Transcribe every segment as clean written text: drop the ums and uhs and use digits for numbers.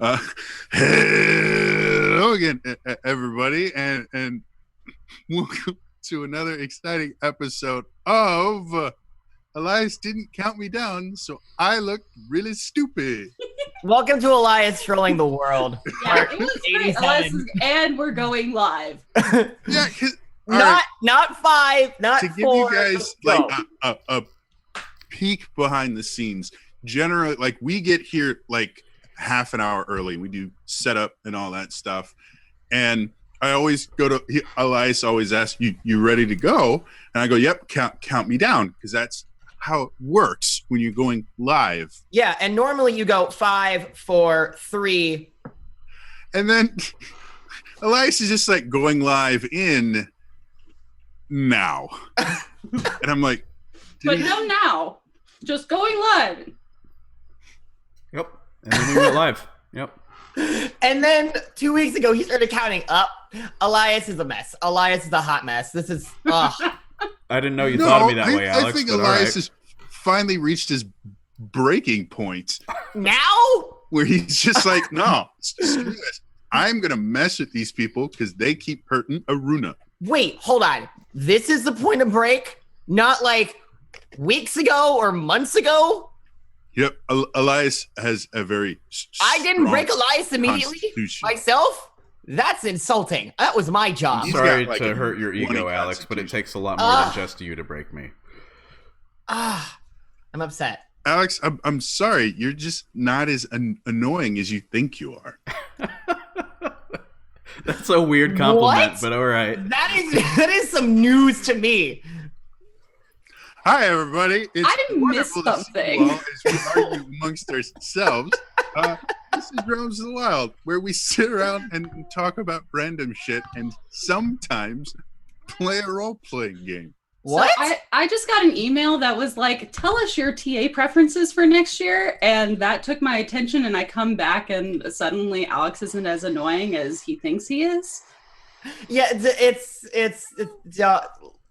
Uh, hello again, everybody, and welcome to another exciting episode of Elias Didn't Count Me Down, so I looked really stupid. Welcome to Elias Trolling the World. Yeah, it was great. And we're going live. Yeah, not five, not to four. give you guys like a peek behind the scenes. Generally, like we get here like half an hour early. We do setup and all that stuff, and I always go to Elias. Always asks you ready to go, and I go, yep, count me down, because that's how it works when you're going live. Yeah, and normally you go 5, 4, 3, and then Elias is just like going live in now, and I'm like, but no, now, just going live. Yep. And then we went live. Yep. And then 2 weeks ago, he started counting up. Elias is a mess. Elias is a hot mess. This is. I didn't know you thought of me that way, Alex. I think Elias has finally reached his breaking point. Now? Where he's just like, no, screw this. I'm going to mess with these people because they keep hurting Aruna. Wait, hold on. This is the point of break? Not like weeks ago or months ago? Yep, Elias has a very I didn't break Elias immediately myself? That's insulting. That was my job. I'm sorry to hurt your ego, Alex, but it takes a lot more than just you to break me. I'm upset. Alex, I'm sorry. You're just not as annoying as you think you are. That's a weird compliment, what? But all right. That is some news to me. Hi, everybody. It's I missed something. As we argue amongst ourselves. This is Realms of the Wild, where we sit around and talk about random shit and sometimes play a role-playing game. What? So I just got an email that was like, tell us your TA preferences for next year. And that took my attention, and I come back and suddenly Alex isn't as annoying as he thinks he is. Yeah, it's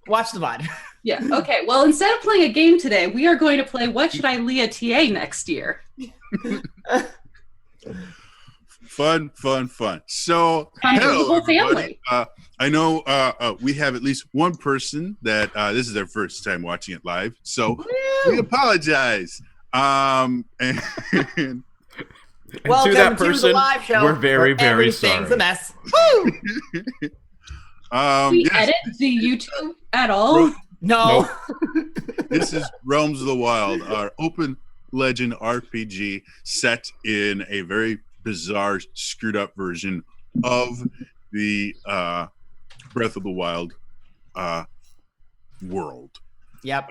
watch the VOD. Yeah, okay. Well, instead of playing a game today, we are going to play What Should I Leah TA next year? Fun. So, hello, the whole everybody. family. I know we have at least one person that this is their first time watching it live, so we apologize. And Welcome to that person, to the live show. we're very, very sorry. Everything's a mess. Woo! We edit the YouTube at all? No. This is Realms of the Wild, our open legend RPG set in a very bizarre, screwed up version of the Breath of the Wild world. Yep.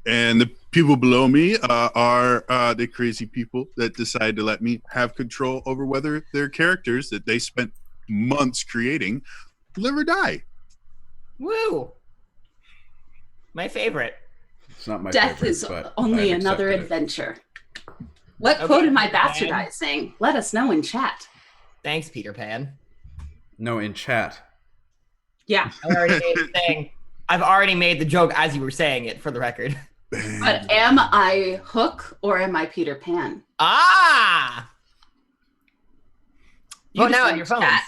And the people below me are the crazy people that decide to let me have control over whether their characters that they spent months creating live or die. Woo! My favorite. It's not my Death favorite, is but only I've another accepted it. adventure. What Okay, quote am I Peter Pan. bastardizing? Let us know in chat. Thanks, Peter Pan. No, in chat. Yeah, I already made the thing. I've already made the joke as you were saying it, for the record. but am I Hook or am I Peter Pan? Ah! Vote now decide, on your phones. chat.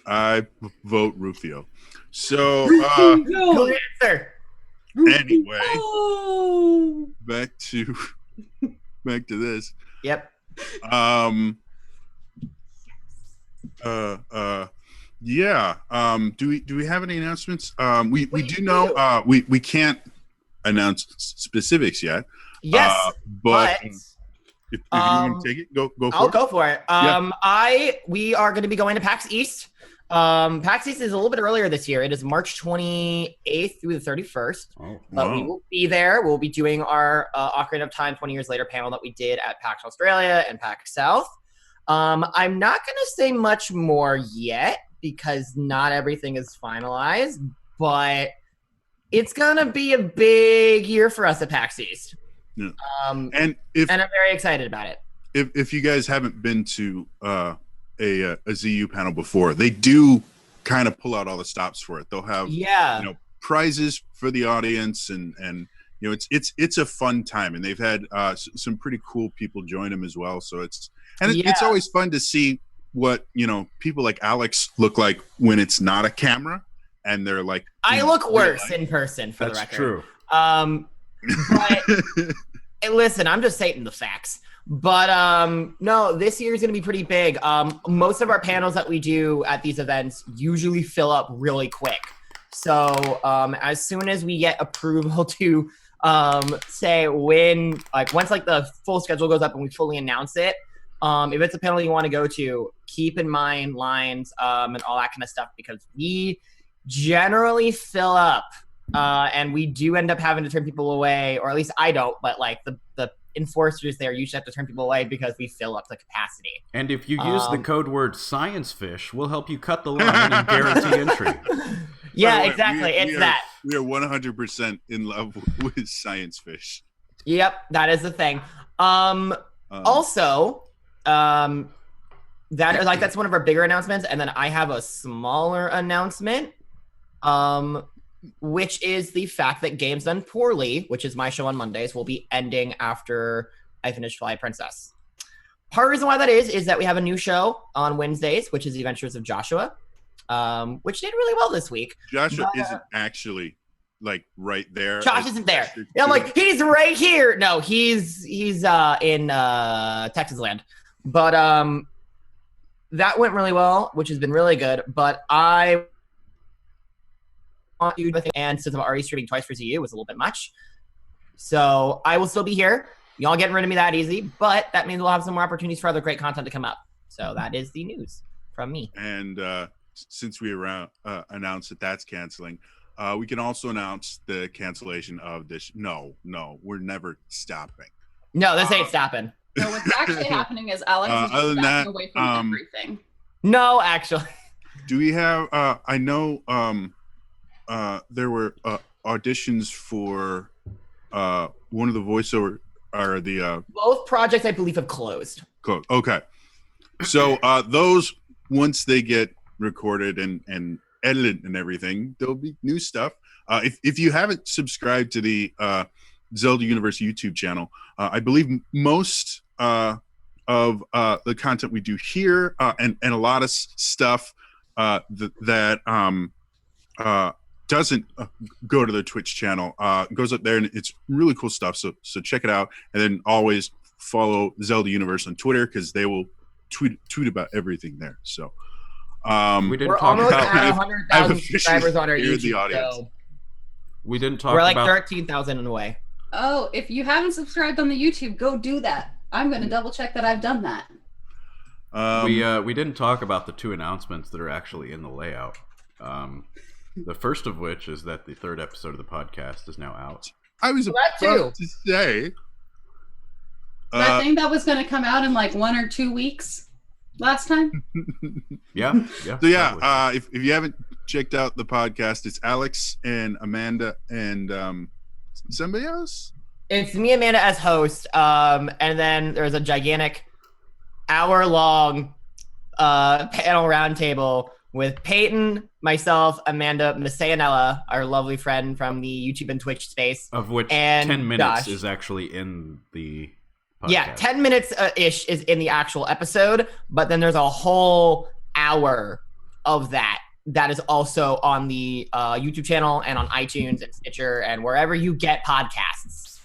I vote Rufio. So Good answer. anyway, Oh. back to this. Yep. Yeah. Do we have any announcements? We do know we can't announce specifics yet. Yes, but but if you want to take it, go for I'll it. go for it. We are going to be going to PAX East. PAX East is a little bit earlier this year. It is March 28th through the 31st. Oh, But we will be there. We'll be doing our Ocarina of Time 20 Years Later panel that we did at PAX Australia and PAX South. I'm not going to say much more yet because not everything is finalized, but it's going to be a big year for us at PAX East. Yeah. And And I'm very excited about it. if you guys haven't been to a ZU panel before, they do kind of pull out all the stops for it. They'll have Yeah. prizes for the audience and it's a fun time, and they've had some pretty cool people join them as well. So it's always fun to see what people like Alex look like when it's not a camera, and they're like, I look worse in person, for the record. That's true. But hey, listen, I'm just stating the facts. But no, this year is going to be pretty big. Most of our panels that we do at these events usually fill up really quick. So as soon as we get approval to say when, like once like the full schedule goes up and we fully announce it, if it's a panel you want to go to, keep in mind lines and all that kind of stuff, because we generally fill up and we do end up having to turn people away, or at least I don't, but like the enforcers there usually have to turn people away because we fill up the capacity. And if you use the code word ScienceFish, we'll help you cut the line and guarantee entry. Yeah, exactly. We are 100% in love with ScienceFish. Yep, that is the thing. Also, that's one of our bigger announcements, and then I have a smaller announcement, which is the fact that Games Done Poorly, which is my show on Mondays, will be ending after I finish Fly Princess. Part of the reason why that is that we have a new show on Wednesdays, which is The Adventures of Joshua, which did really well this week. Joshua isn't actually like right there. Josh isn't there. And I'm like, he's right here. No, he's in Texas land. But that went really well, which has been really good. But I want to, and since I'm already streaming twice for ZU, it was a little bit much. So I will still be here. Y'all getting rid of me that easy, but that means we'll have some more opportunities for other great content to come up. So that is the news from me. And since we announced that that's canceling, we can also announce the cancellation of this. No, we're never stopping. No, this ain't stopping. No, what's actually happening is Alex is other just than backing that, away from everything. No, actually. Do we have? I know there were auditions for one of the voiceover or the both projects I believe have closed. Okay, so those once they get recorded and edited and everything, there'll be new stuff. If you haven't subscribed to the Zelda Universe YouTube channel, I believe most of the content we do here and a lot of stuff that doesn't go to the Twitch channel goes up there, and it's really cool stuff. So check it out, and then always follow Zelda Universe on Twitter because they will tweet about everything there. So we didn't we're talk almost about at 100,000 subscribers on our YouTube. So we didn't talk. We're like about 13,000 away. Oh, if you haven't subscribed on the YouTube, go do that. I'm going to double check that I've done that. We didn't talk about the two announcements that are actually in the layout. The first of which is that the third episode of the podcast is now out. I was about to say That thing that was going to come out in like 1 or 2 weeks last time. Yeah. So yeah, if you haven't checked out the podcast, it's Alex and Amanda and somebody else. It's me, Amanda, as host, and then there's a gigantic hour-long panel roundtable with Peyton, myself, Amanda, Masayanella, our lovely friend from the YouTube and Twitch space. Of which and 10 minutes Josh. is actually in the podcast. Yeah, 10 minutes ish is in the actual episode, but then there's a whole hour of that is also on the YouTube channel and on iTunes and Stitcher and wherever you get podcasts.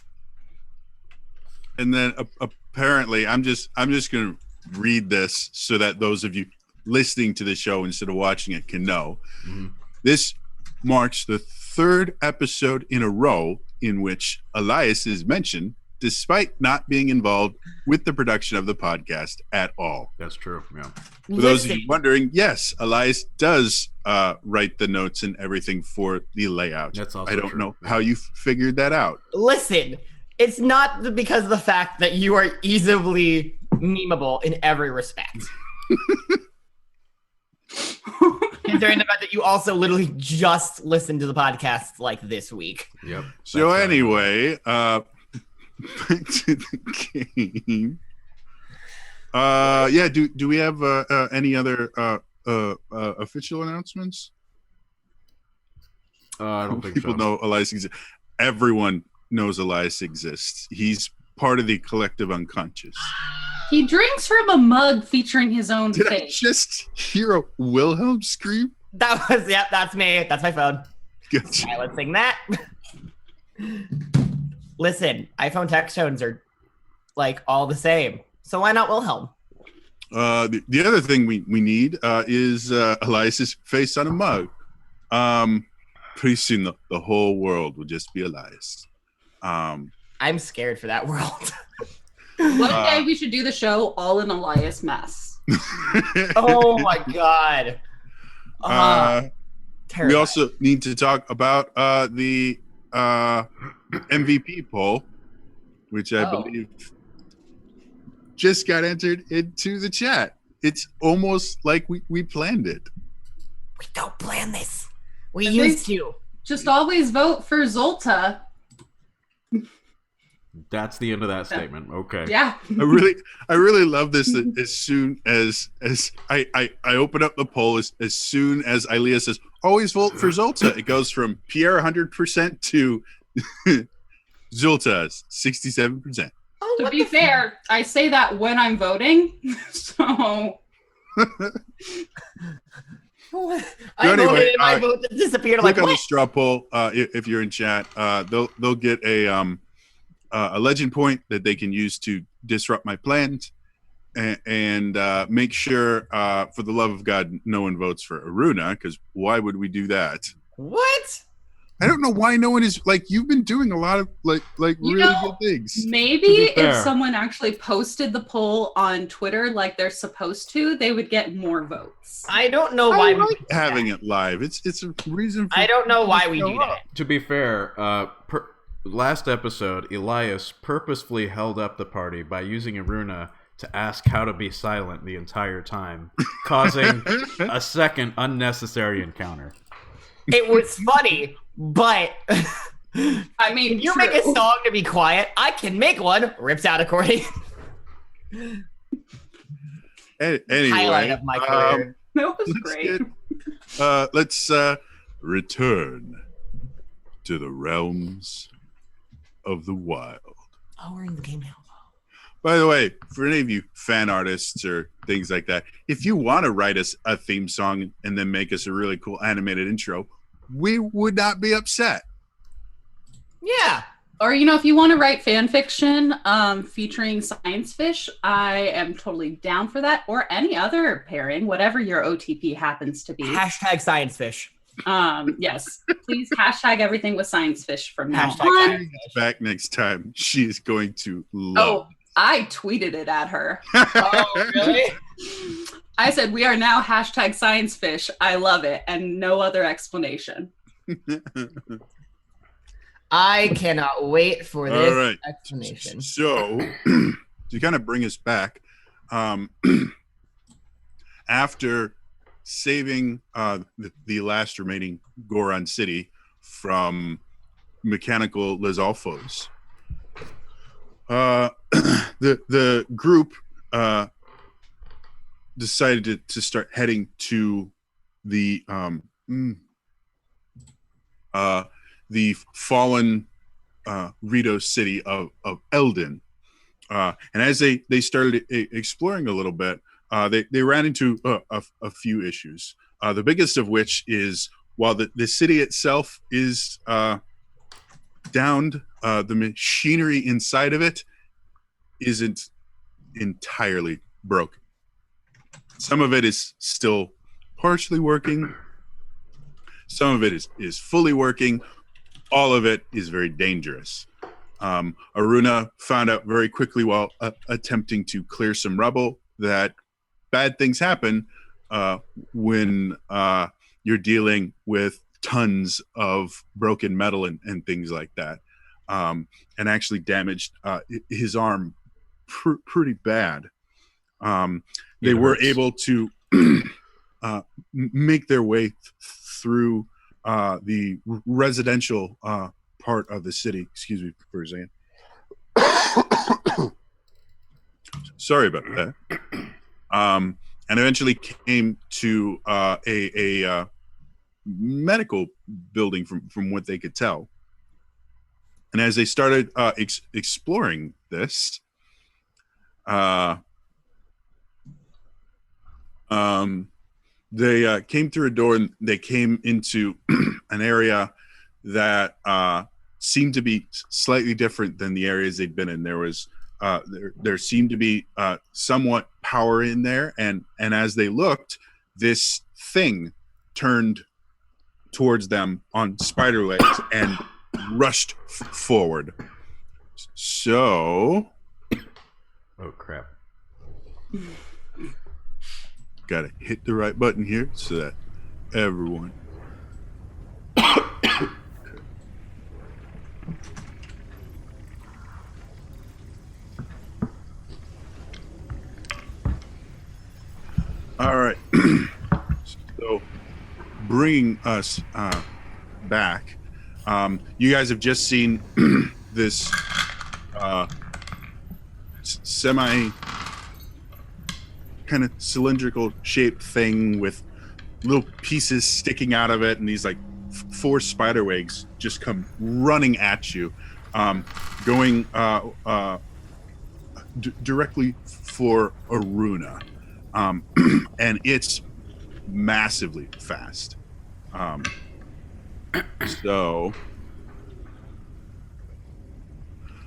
And then apparently, I'm just going to read this so that those of you listening to the show instead of watching it can know. Mm-hmm. This marks the third episode in a row in which Elias is mentioned, despite not being involved with the production of the podcast at all. That's true. Yeah. For those of you wondering, yes, Elias does write the notes and everything for the layout. That's also I don't true. know how you figured that out. Listen, it's not because of the fact that you are easily memeable in every respect. Considering the fact that you also literally just listened to the podcast like this week. Yep. So anyway, back to the game. Yeah. Do we have any other official announcements? I don't think people so. know Elias. Everyone knows Elias exists. He's part of the collective unconscious. He drinks from a mug featuring his own Did I face. just hear a Wilhelm scream? That's me. That's my phone. Gotcha. Silencing that. Listen, iPhone text tones are like all the same. So why not Wilhelm? The other thing we need is Elias's face on a mug. Pretty soon the whole world will just be Elias. I'm scared for that world. One day we should do the show all in Elias mess. Oh my god. We also need to talk about the MVP poll, which I believe just got entered into the chat. It's almost like we planned it. We don't plan this. We used to. Just always vote for Zolta. That's the end of that statement. Okay. Yeah. I really love this. That as soon as I open up the poll, as soon as Ilea says, always vote for Zolta, it goes from Pierre 100% to Zolta 67%. To be fair, I say that when I'm voting. So I voted and my vote disappeared. Click Like, on what? the straw poll if you're in chat. They'll get a legend point that they can use to disrupt my plans, and make sure, for the love of God, no one votes for Aruna, because why would we do that? What? I don't know why no one is like. You've been doing a lot of like really good things. Maybe if someone actually posted the poll on Twitter like they're supposed to, they would get more votes. I don't know why I like having it live. It's a reason. I don't know why we do that. To be fair, last episode, Elias purposefully held up the party by using Aruna to ask how to be silent the entire time, causing a second unnecessary encounter. It was funny, but I mean, if you make a song to be quiet, I can make one. Rips out accordion. Anyway, highlight of my career. That was great. Let's return to the realms of the wild. Oh, we're in the game now. By the way, for any of you fan artists or things like that, if you want to write us a theme song and then make us a really cool animated intro, we would not be upset. Yeah. Or, if you want to write fan fiction featuring Science Fish, I am totally down for that. Or any other pairing, whatever your OTP happens to be. Hashtag Science Fish. Yes. Please hashtag everything with Science Fish from now Hashtag on. Science Fish. Back next time, she is going to love. Oh, I tweeted it at her. Oh, really? I said, we are now hashtag Science Fish. I love it. And no other explanation. I cannot wait for this All right. explanation. So, to kind of bring us back, after saving the last remaining Goron city from mechanical Lizalfos, the group decided to start heading to the fallen Rito city of Eldin. And as they started exploring a little bit, they ran into a few issues. The biggest of which is, while the city itself is downed, the machinery inside of it isn't entirely broken. Some of it is still partially working. Some of it is fully working. All of it is very dangerous. Aruna found out very quickly while attempting to clear some rubble that bad things happen when you're dealing with tons of broken metal and things like that, and actually damaged his arm pretty bad. They were able to make their way through the residential part of the city. Excuse me for a second. Sorry about that. And eventually came to a medical building from what they could tell. And as they started exploring this, they came through a door, and they came into an area that seemed to be slightly different than the areas they'd been in. There was there seemed to be somewhat power in there, and as they looked, this thing turned towards them on spider legs and rushed forward. So, Oh crap! gotta hit the right button here so that everyone. All right. So, bringing us back, you guys have just seen this semi kind of cylindrical shaped thing with little pieces sticking out of it, and these like 4 spider legs just come running at you, going directly for Aruna. And it's massively fast. So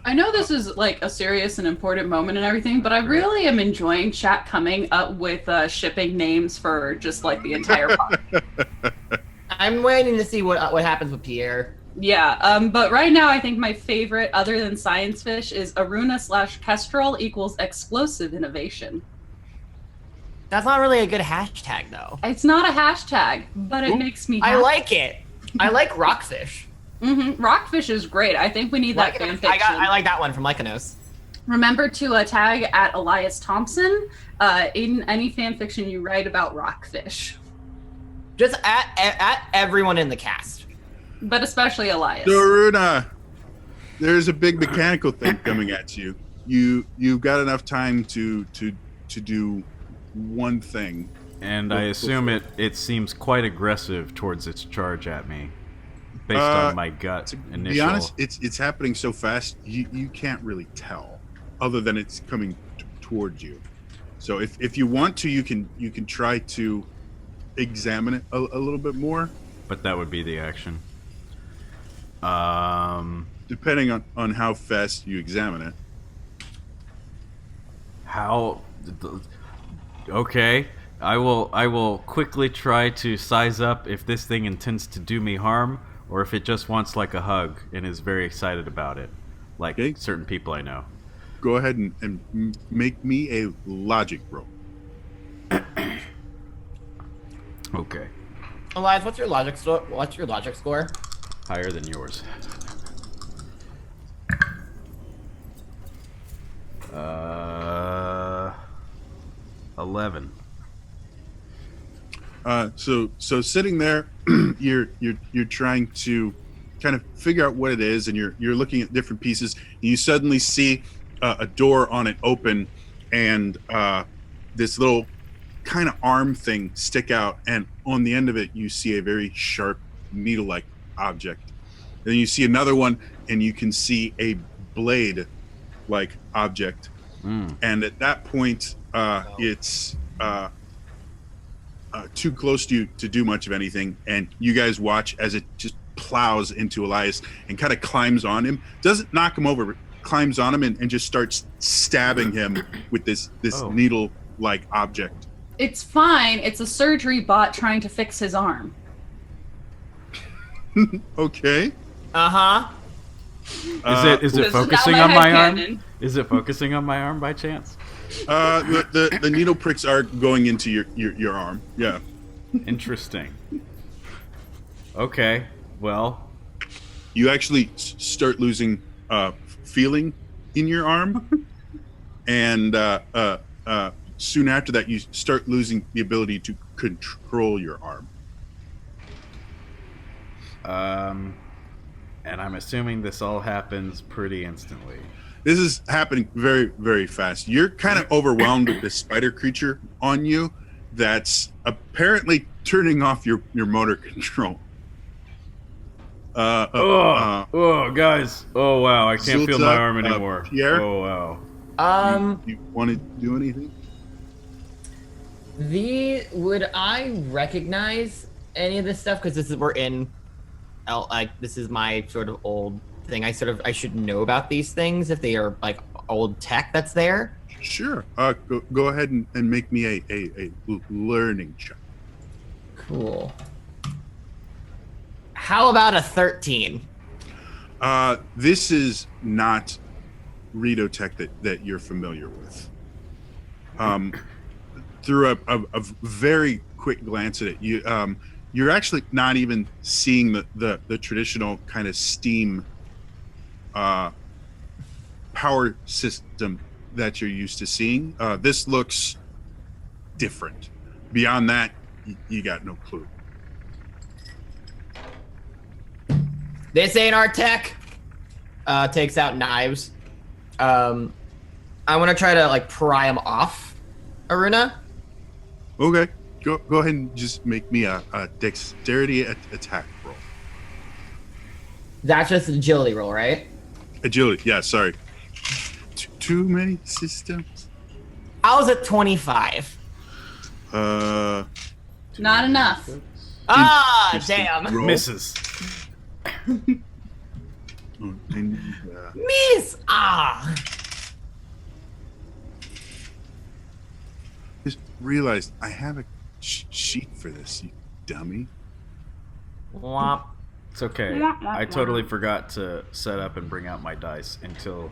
I know this is like a serious and important moment and everything, but I really am enjoying chat coming up with shipping names for just like the entire pod. I'm waiting to see what happens with Pierre. Yeah, but right now I think my favorite, other than Science Fish, is Aruna/Kestrel equals explosive innovation. That's not really a good hashtag, though. It's not a hashtag, but it makes me happy. I like it. I like Rockfish. Rockfish is great. I think we need that fan fiction. I like that one from Lycanos. Remember to tag at Elias Thompson in any fan fiction you write about Rockfish. Just at everyone in the cast. But especially Elias. So, Aruna, there's a big mechanical thing coming at you. You've got enough time to do one thing. And I assume it seems quite aggressive towards its charge at me, based on my gut initial. To be honest, it's happening so fast you can't really tell, other than it's coming towards you. So if you want to, you can try to examine it a little bit more. But that would be the action. Depending on how fast you examine it. How? Okay, I will quickly try to size up if this thing intends to do me harm, or if it just wants like a hug and is very excited about it, like certain people I know. Go ahead and make me a logic roll. Okay. Elias, what's your logic score? Higher than yours. 11. So sitting there, you're trying to kind of figure out what it is, and you're looking at different pieces. And you suddenly see a door on it open, and this little kind of arm thing stick out, and on the end of it you see a very sharp needle-like object. And then you see another one, and you can see a blade-like object. And at that point, it's too close to you to do much of anything, and you guys watch as it just plows into Elias and kind of climbs on him. Doesn't knock him over, but climbs on him and just starts stabbing him with this needle-like object. It's fine. It's a surgery bot trying to fix his arm. Okay. Uh-huh. Is it focusing on my arm? Is it focusing on my arm by chance? The needle pricks are going into your arm. Yeah. Interesting. Okay. Well, you actually start losing feeling in your arm, and soon after that, you start losing the ability to control your arm. And I'm assuming this all happens pretty instantly. This is happening very, very fast. You're kind of overwhelmed with this spider creature on you that's apparently turning off your motor control. Oh, guys. Oh, wow. I can't feel my Zulta, arm anymore. Pierre? Oh, wow. You want to do anything? Would I recognize any of this stuff? Because this is my sort of old thing. I should know about these things if they are like old tech that's there. Sure. Go ahead and make me a learning check. Cool. How about a 13? This is not Redotech that you're familiar with. Through a very quick glance at it, you're actually not even seeing the traditional kind of steam power system that you're used to seeing. This looks different. Beyond that, you got no clue. This ain't our tech. Takes out knives. I want to try to like pry him off, Aruna. Okay, go ahead and just make me a dexterity attack roll. That's just an agility roll, right? Agility, yeah. Sorry. Too many systems. I was at 25. Not enough. Ah, Just damn. roll. Misses. Oh, and, Miss. Ah. just realized I have a sheet for this, you dummy. Womp. It's okay. I totally forgot to set up and bring out my dice until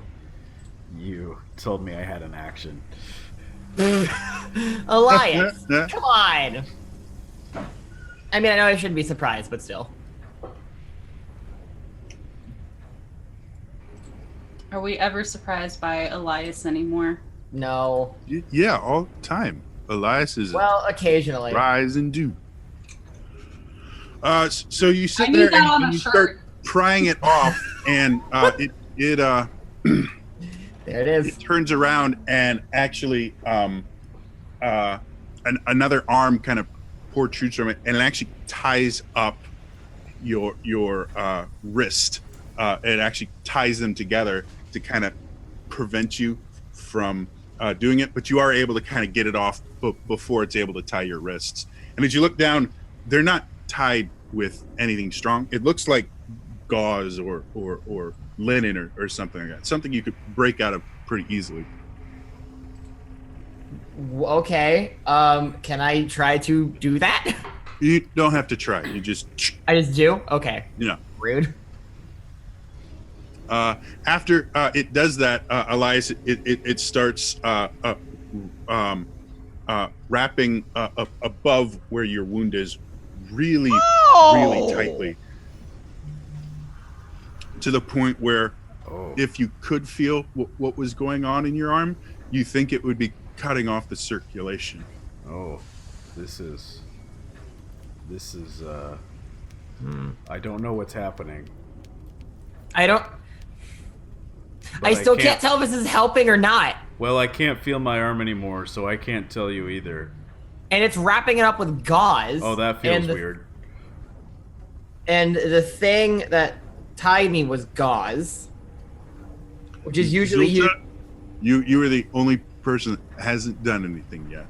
you told me I had an action. Elias, come on. I mean, I know I shouldn't be surprised, but still. Are we ever surprised by Elias anymore? No. Yeah, all the time. Elias is Well, occasionally. rise and do. So you sit I need there that on and a you shirt. start prying it off, and There it is. it turns around and actually another arm kind of protrudes from it, and it actually ties up your wrist. It actually ties them together to kind of prevent you from doing it, but you are able to kind of get it off before it's able to tie your wrists. And as you look down, they're not tied with anything strong. It looks like gauze or linen or something like that. Something you could break out of pretty easily. Okay. Can I try to do that? You don't have to try. You just, I just do? Okay. you know. Rude. After it does that, Elias, it starts wrapping above where your wound is really tightly, to the point where if you could feel what was going on in your arm, you think it would be cutting off the circulation. Oh, this is I don't know what's happening. I but still can't tell if this is helping or not. Well, I can't feel my arm anymore, so I can't tell you either. And it's wrapping it up with gauze. Oh, that feels weird. And the thing that tied me was gauze, which is usually Zulta, you are the only person that hasn't done anything yet.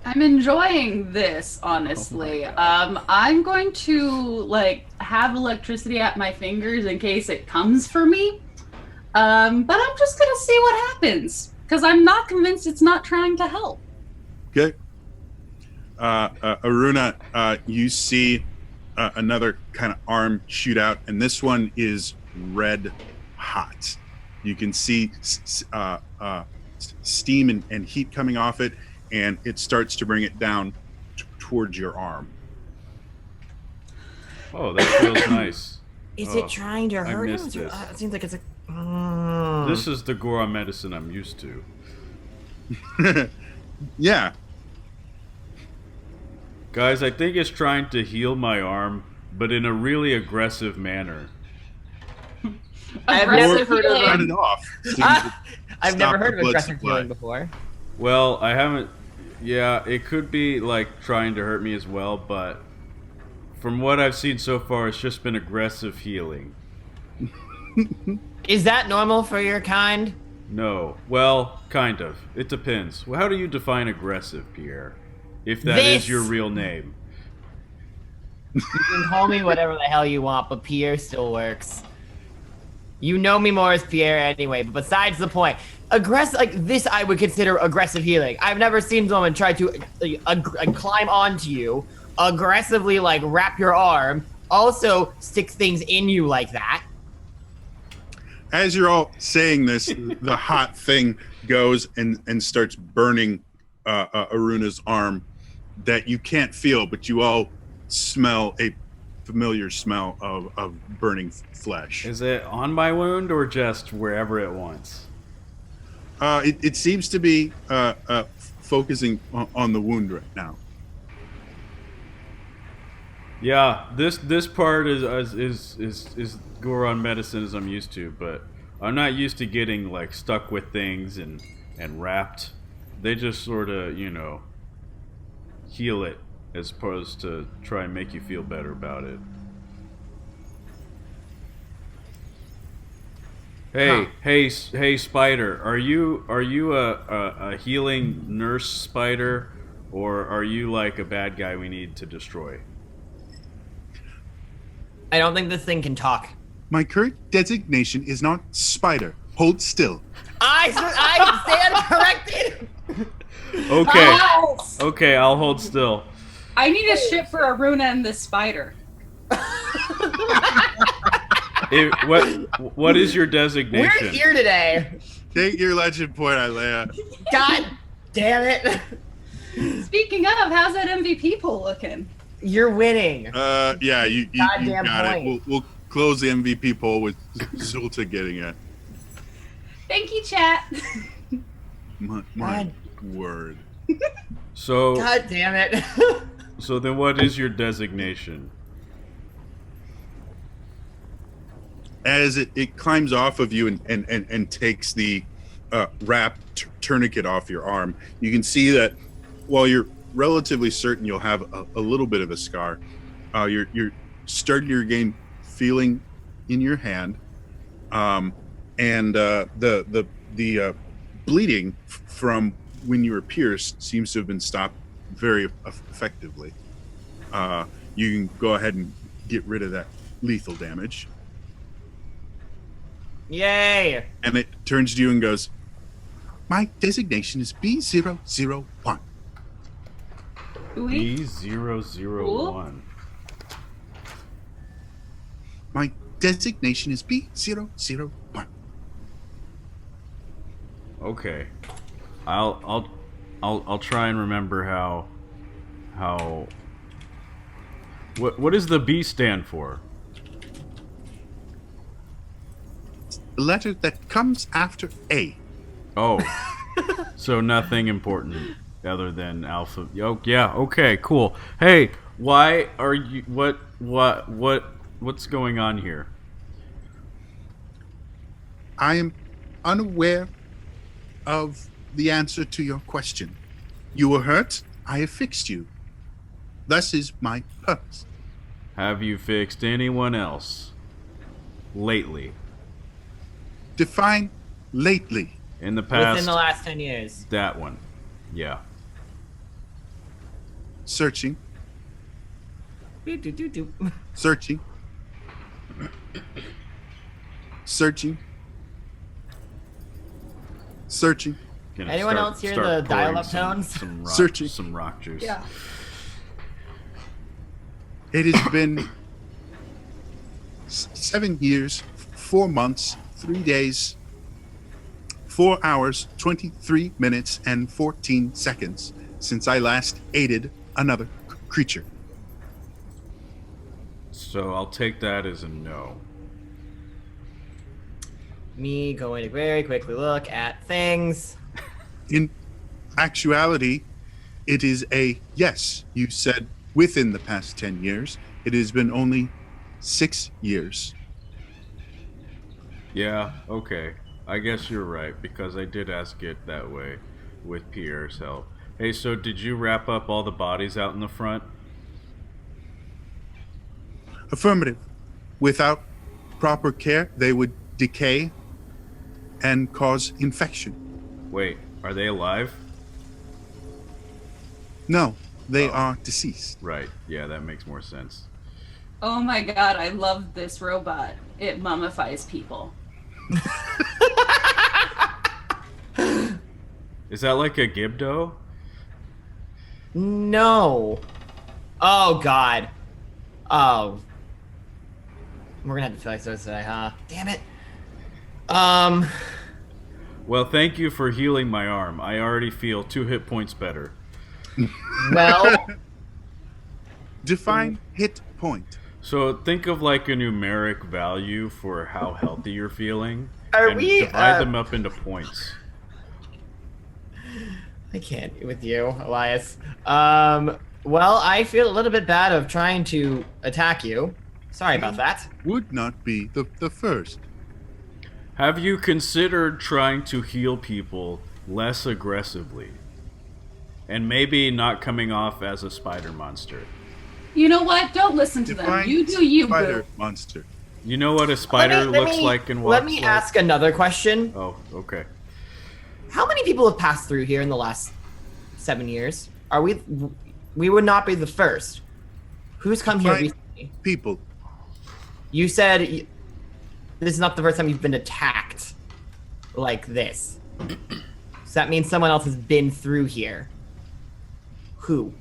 I'm enjoying this, honestly. I'm going to like have electricity at my fingers in case it comes for me. But I'm just gonna see what happens because I'm not convinced it's not trying to help. Okay. Aruna, you see another kind of arm shoot out, and this one is red hot. You can see steam and heat coming off it, and it starts to bring it down towards your arm. Oh, that feels nice. Is it trying to I hurt him? missed this. It seems like it's a. This is the Gora medicine I'm used to. Yeah. Guys, I think it's trying to heal my arm, but in a really aggressive manner. I've Aggressive never heard of healing. Cut it off. So you I've stop never the heard of blood aggressive supply. healing before. Well, I haven't. Yeah, it could be like trying to hurt me as well, but From what I've seen so far, it's just been aggressive healing. Is that normal for your kind? No. Well, kind of. It depends. Well, how do you define aggressive, Pierre? If that is This. your real name. You can call me whatever the hell you want, but Pierre still works. You know me more as Pierre anyway, but besides the point. Aggressive, like this I would consider aggressive healing. I've never seen someone try to climb onto you, aggressively like wrap your arm, also stick things in you like that. As you're all saying this, the hot thing goes and starts burning Aruna's arm that you can't feel, but you all smell a familiar smell of burning flesh. Is it on my wound or just wherever it wants? It seems to be focusing on the wound right now. Yeah, this part is Goron medicine as I'm used to, but I'm not used to getting like stuck with things and wrapped. They just sort of, heal it as opposed to try and make you feel better about it. Hey, Spider, are you a healing nurse spider, or are you like a bad guy we need to destroy? I don't think this thing can talk. My current designation is not spider. Hold still. I stand corrected. Okay, Yes! okay, I'll hold still. I need a ship for Aruna and this spider. What is your designation? We're here today. Take your legend point, Ilea. God damn it. Speaking of, how's that MVP pool looking? You're winning. Yeah, you Goddamn got point. it. We'll close the MVP poll with Zulta getting it. Thank you, chat. My God. word. So, God damn it. so then what is your designation? As it climbs off of you and takes the wrapped tourniquet off your arm, you can see that while you're relatively certain you'll have a little bit of a scar, you're starting to regain feeling in your hand, and the bleeding from when you were pierced seems to have been stopped very effectively. You can go ahead and get rid of that lethal damage. Yay. And it turns to you and goes, my designation is B001. Ooh, B001. My designation is B001. Okay. I'll try and remember how what does the B stand for? The letter that comes after A. Oh. So nothing important other than alpha. Oh, yeah, okay, cool. Hey, why are you what's going on here? I am unaware of the answer to your question. You were hurt, I have fixed you. Thus is my purpose. Have you fixed anyone else lately? Define lately. In the past, Within the last 10 years. that one. Yeah. Searching, Do. searching, searching, searching. Gonna Anyone start- else hear start the pouring dial-up some- tones? Some rock, Searching. some rock juice. yeah. It has been 7 years, 4 months, 3 days, 4 hours, 23 minutes, and 14 seconds since I last aided another creature. So I'll take that as a no. Me going to very quickly look at things. In actuality, it is a yes. You said within the past 10 years. It has been only 6 years. Yeah, okay. I guess you're right, because I did ask it that way with Pierre's help. Hey, so did you wrap up all the bodies out in the front? Affirmative. Without proper care, they would decay and cause infection. Wait, are they alive? No, they Oh. are deceased. Right. Yeah, that makes more sense. Oh my god, I love this robot. It mummifies people. Is that like a Gibdo? No. Oh God. Oh. We're gonna have to fix this today, huh? Damn it. Well, thank you for healing my arm. I already feel 2 hit points better. Well, Define hit point. So think of like a numeric value for how healthy you're feeling, Are and we, divide them up into points. I can't with you, Elias. Well, I feel a little bit bad of trying to attack you. Sorry about that. Would not be the first. Have you considered trying to heal people less aggressively? And maybe not coming off as a spider monster. You know what? Don't listen to them. Define You do you, spider boo. monster. You know what a spider looks like and walks Let me like? ask another question. Oh, okay. How many people have passed through here in the last 7 years? Are we? We would not be the first. Who's come here Fine. recently? People. You said this is not the first time you've been attacked like this. So that means someone else has been through here. Who?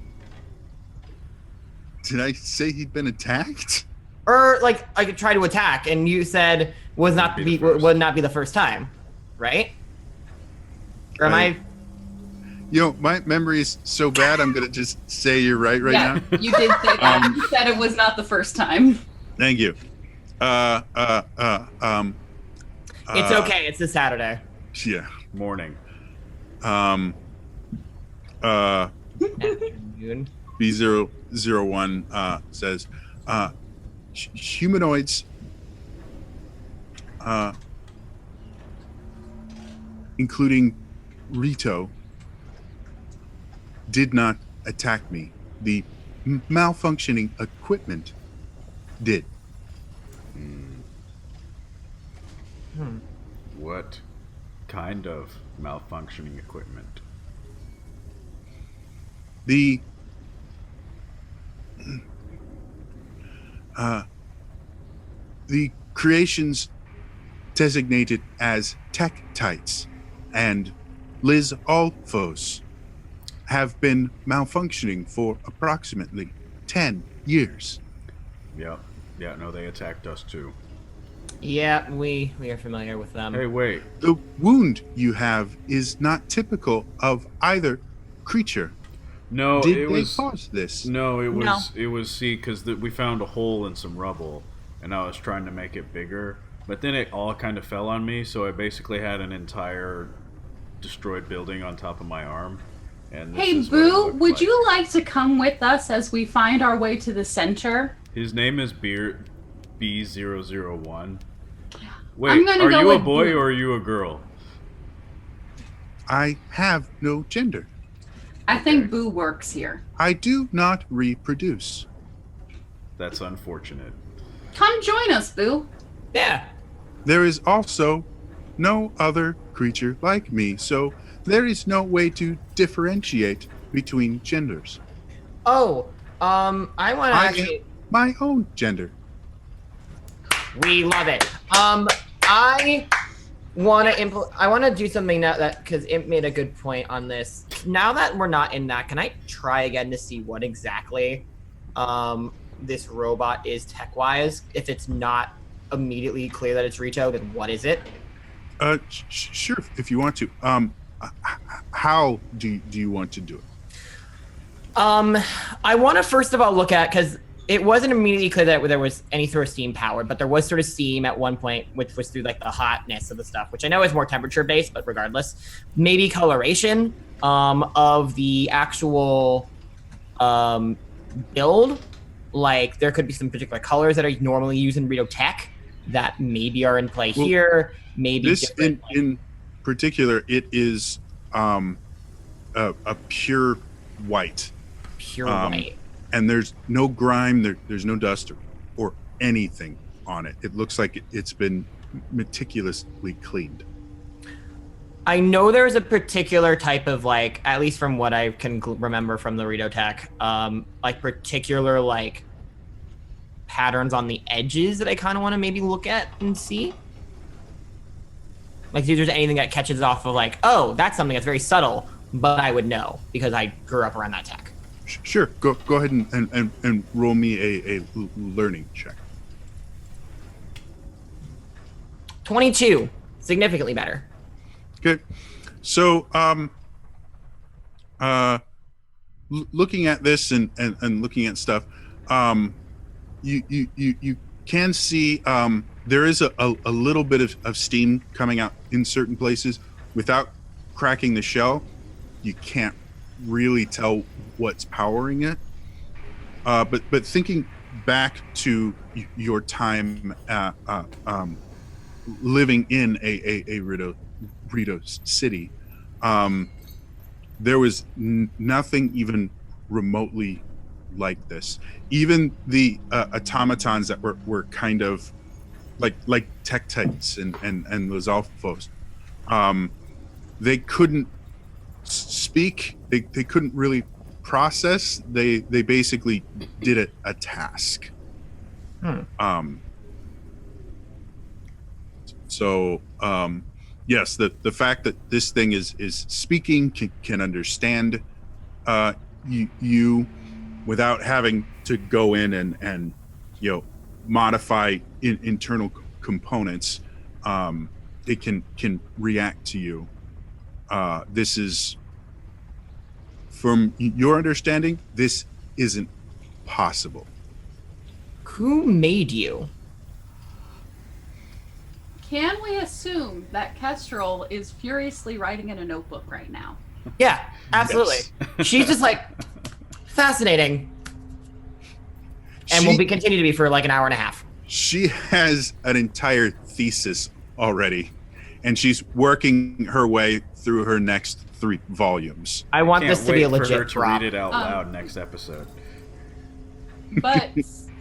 Did I say he'd been attacked? Or like I could try to attack, and you said would not Be be the first. would not be the first time, right? Or am I? You know, my memory is so bad. I'm gonna just say you're right Yeah, now. you did say that. You said it was not the first time. Thank you. It's uh, okay. It's a Saturday. Yeah. Morning. Afternoon. B001 says humanoids including Rito did not attack me. The malfunctioning equipment did. What kind of malfunctioning equipment? The creations designated as Tektites and Liz Alphos have been malfunctioning for approximately 10 years. Yep. Yeah, no, they attacked us too. Yeah, we are familiar with them. Hey, wait. The wound you have is not typical of either creature. No, Did it they was cause this? no, it was No. it was see because we found a hole in some rubble, and I was trying to make it bigger, but then it all kind of fell on me, so I basically had an entire destroyed building on top of my arm. And this Hey, is what it Boo, looked would like. you like to come with us as we find our way to the center? His name is B001. I'm Wait, gonna are go you a with boy Boo. or are you a girl? I have no gender. I think Boo works here. I do not reproduce. That's unfortunate. Come join us, Boo. Yeah. There is also no other creature like me, so there is no way to differentiate between genders. Oh, I want to I actually. am my own gender. We love it. I want to I want to do something now that because it made a good point on this. Now that we're not in that, can I try again to see what exactly this robot is tech-wise? If it's not immediately clear that it's Rito, then what is it? Sure, if you want to. How do you want to do it? I want to first of all look at because it wasn't immediately clear that there was any sort of steam powered, but there was sort of steam at one point, which was through like the hotness of the stuff, which I know is more temperature based, but regardless, maybe coloration of the actual build. Like there could be some particular colors that are normally used in Rito Tech that maybe are in play Well, here. Maybe This different, in particular, it is a pure white. pure um, white. And there's no grime, there's no dust or anything on it. It looks like it's been meticulously cleaned. I know there's a particular type of like, at least from what I can remember from the Rito tech, like particular like patterns on the edges that I kind of want to maybe look at and see. Like, if there's anything that catches off of like, oh, that's something that's very subtle, but I would know because I grew up around that tech. Sure. Go ahead and roll me a learning check. 22, significantly better. Okay. So, looking at this and looking at stuff, you can see there is a little bit of steam coming out in certain places. Without cracking the shell, you can't really tell what's powering it. But thinking back to your time living in a Rito city, there was nothing even remotely like this. Even the automatons that were kind of like Tektites and Lizalfos, they couldn't speak. They couldn't really process. They basically did a task. So yes, the fact that this thing is speaking, can understand you without having to go in and modify internal components, it can react to you. This is, from your understanding, this isn't possible. Who made you? Can we assume that Kestrel is furiously writing in a notebook right now? Yeah, absolutely. Yes. She's just like, fascinating. And will continue to be for like an hour and a half. She has an entire thesis already, and she's working her way through her next 3 volumes. I want Can't this to be a wait for her legit to drop. read it out loud next episode. But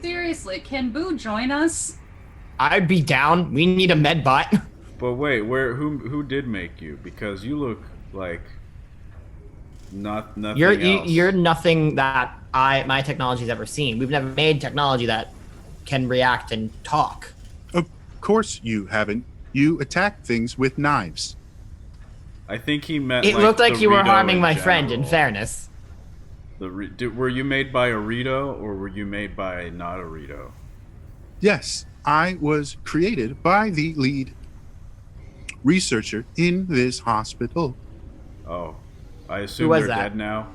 seriously, can Boo join us? I'd be down. We need a med bot. But wait, who did make you? Because you look like nothing else. You're nothing that my technology's ever seen. We've never made technology that can react and talk. Of course you haven't. You attack things with knives. I think he meant. It looked like the you were Rito harming in my friend, in general. fairness. Were you made by a Rito, or were you made by not a Rito? Yes, I was created by the lead researcher in this hospital, Oh, I assume was they're that? dead now.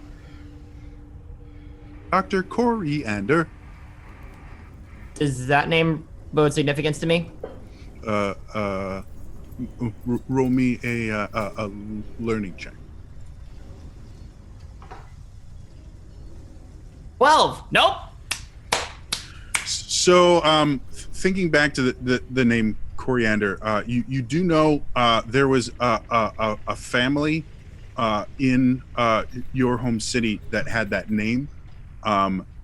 Dr. Coriander. Does that name bode significance to me? Roll me a learning check. 12. Nope. So, thinking back to the name Coriander, you do know there was a family in your home city that had that name,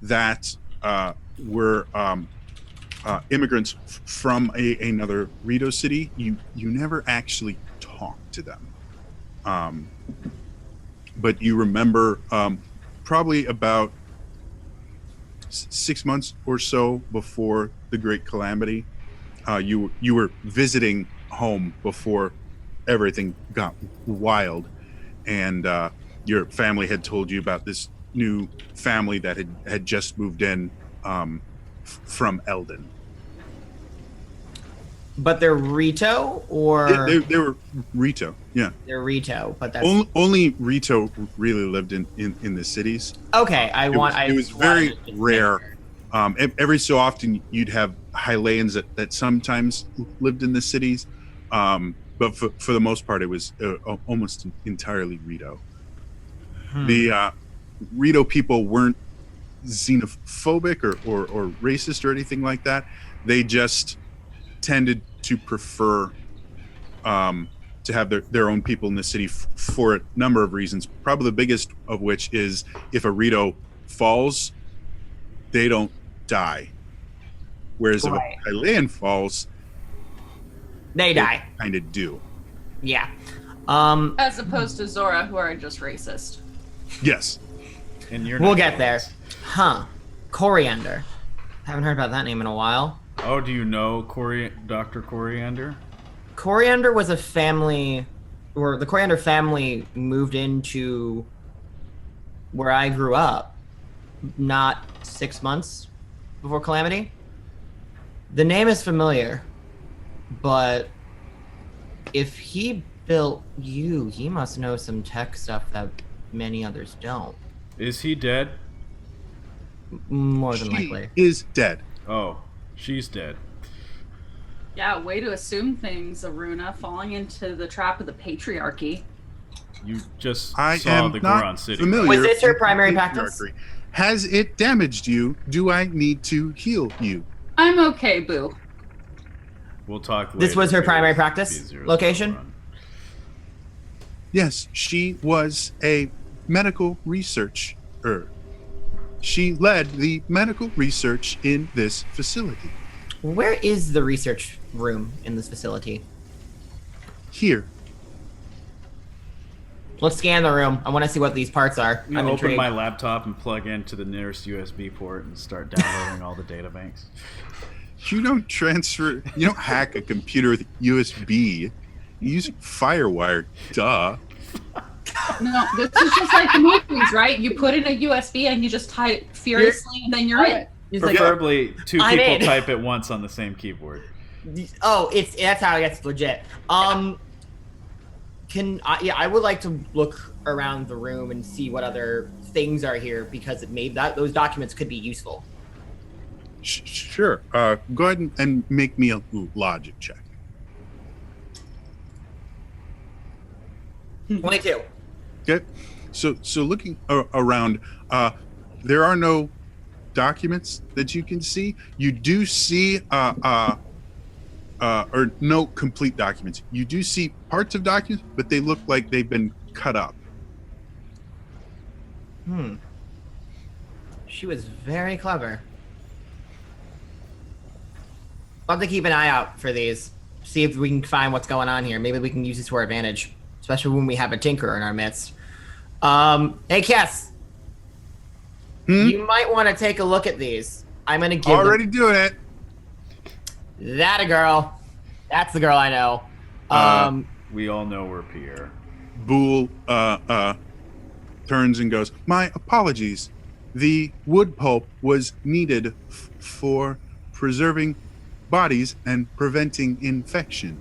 that were immigrants from another Rito city. You never actually talked to them, but you remember probably about 6 months or so before the Great Calamity, you were visiting home before everything got wild, and your family had told you about this new family that had just moved in from Eldon. But they're Rito, or They were Rito, yeah. they're Rito, but that's Only Rito really lived in the cities. okay. It was very rare. Every so often you'd have Hylians that sometimes lived in the cities, but for the most part it was almost entirely Rito. The Rito people weren't xenophobic or racist or anything like that. They just tended to prefer to have their own people in the city for a number of reasons. Probably the biggest of which is if a Rito falls, they don't die. Whereas Right. if a Hylian falls, They die. kind of do. Yeah. As opposed to Zora, who are just racist. Yes. And you're We'll not get there. villains. Huh. Coriander. Haven't heard about that name in a while. Oh, do you know Dr. Coriander? Coriander was a family, or the Coriander family moved into where I grew up not 6 months before Calamity. The name is familiar, but if he built you, he must know some tech stuff that many others don't. Is he dead? More than She likely. is dead. Oh, she's dead. Yeah, way to assume things, Aruna, falling into the trap of the patriarchy. You just I saw am the not Goron City. familiar. Was this her with primary the practice? patriarchy. Has it damaged you? Do I need to heal you? I'm okay, boo. We'll talk later. This was her primary Beers- practice Beers- location? Run. Yes, she was a medical researcher. She led the medical research in this facility. Where is the research room in this facility? Here. Let's scan the room. I want to see what these parts are. I'm gonna I'm open intrigued. my laptop and plug into the nearest USB port and start downloading all the data banks. You don't hack a computer with USB. You use FireWire. Duh. No, this is just like the movies, right? You put in a USB and you just type furiously, and then you're in. He's like, Preferably two I'm people in. type at once on the same keyboard. oh, that's how it gets legit. I would like to look around the room and see what other things are here because it may those documents could be useful. Sure. Go ahead and make me a logic check. 22. Okay. So looking around, there are no documents that you can see. You do see or no complete documents. You do see parts of documents, but they look like they've been cut up. She was very clever. I'll have to keep an eye out for these. See if we can find what's going on here. Maybe we can use this to our advantage, especially when we have a tinker in our midst. Hey, Cass. You might want to take a look at these. I'm gonna give Already doing it. that a girl. That's the girl I know. We all know we're Pierre. Boole turns and goes, "My apologies. The wood pulp was needed for preserving bodies and preventing infection.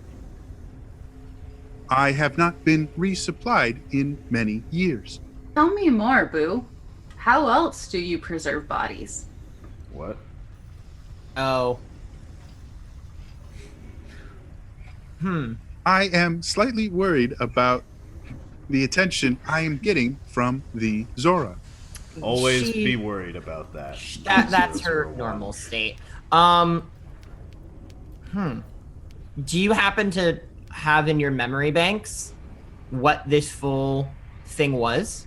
I have not been resupplied in many years." Tell me more, boo. How else do you preserve bodies? What? Oh. I am slightly worried about the attention I am getting from the Zora. Always She- be worried about that. That's her 001. normal state. Do you happen to have in your memory banks what this full thing was?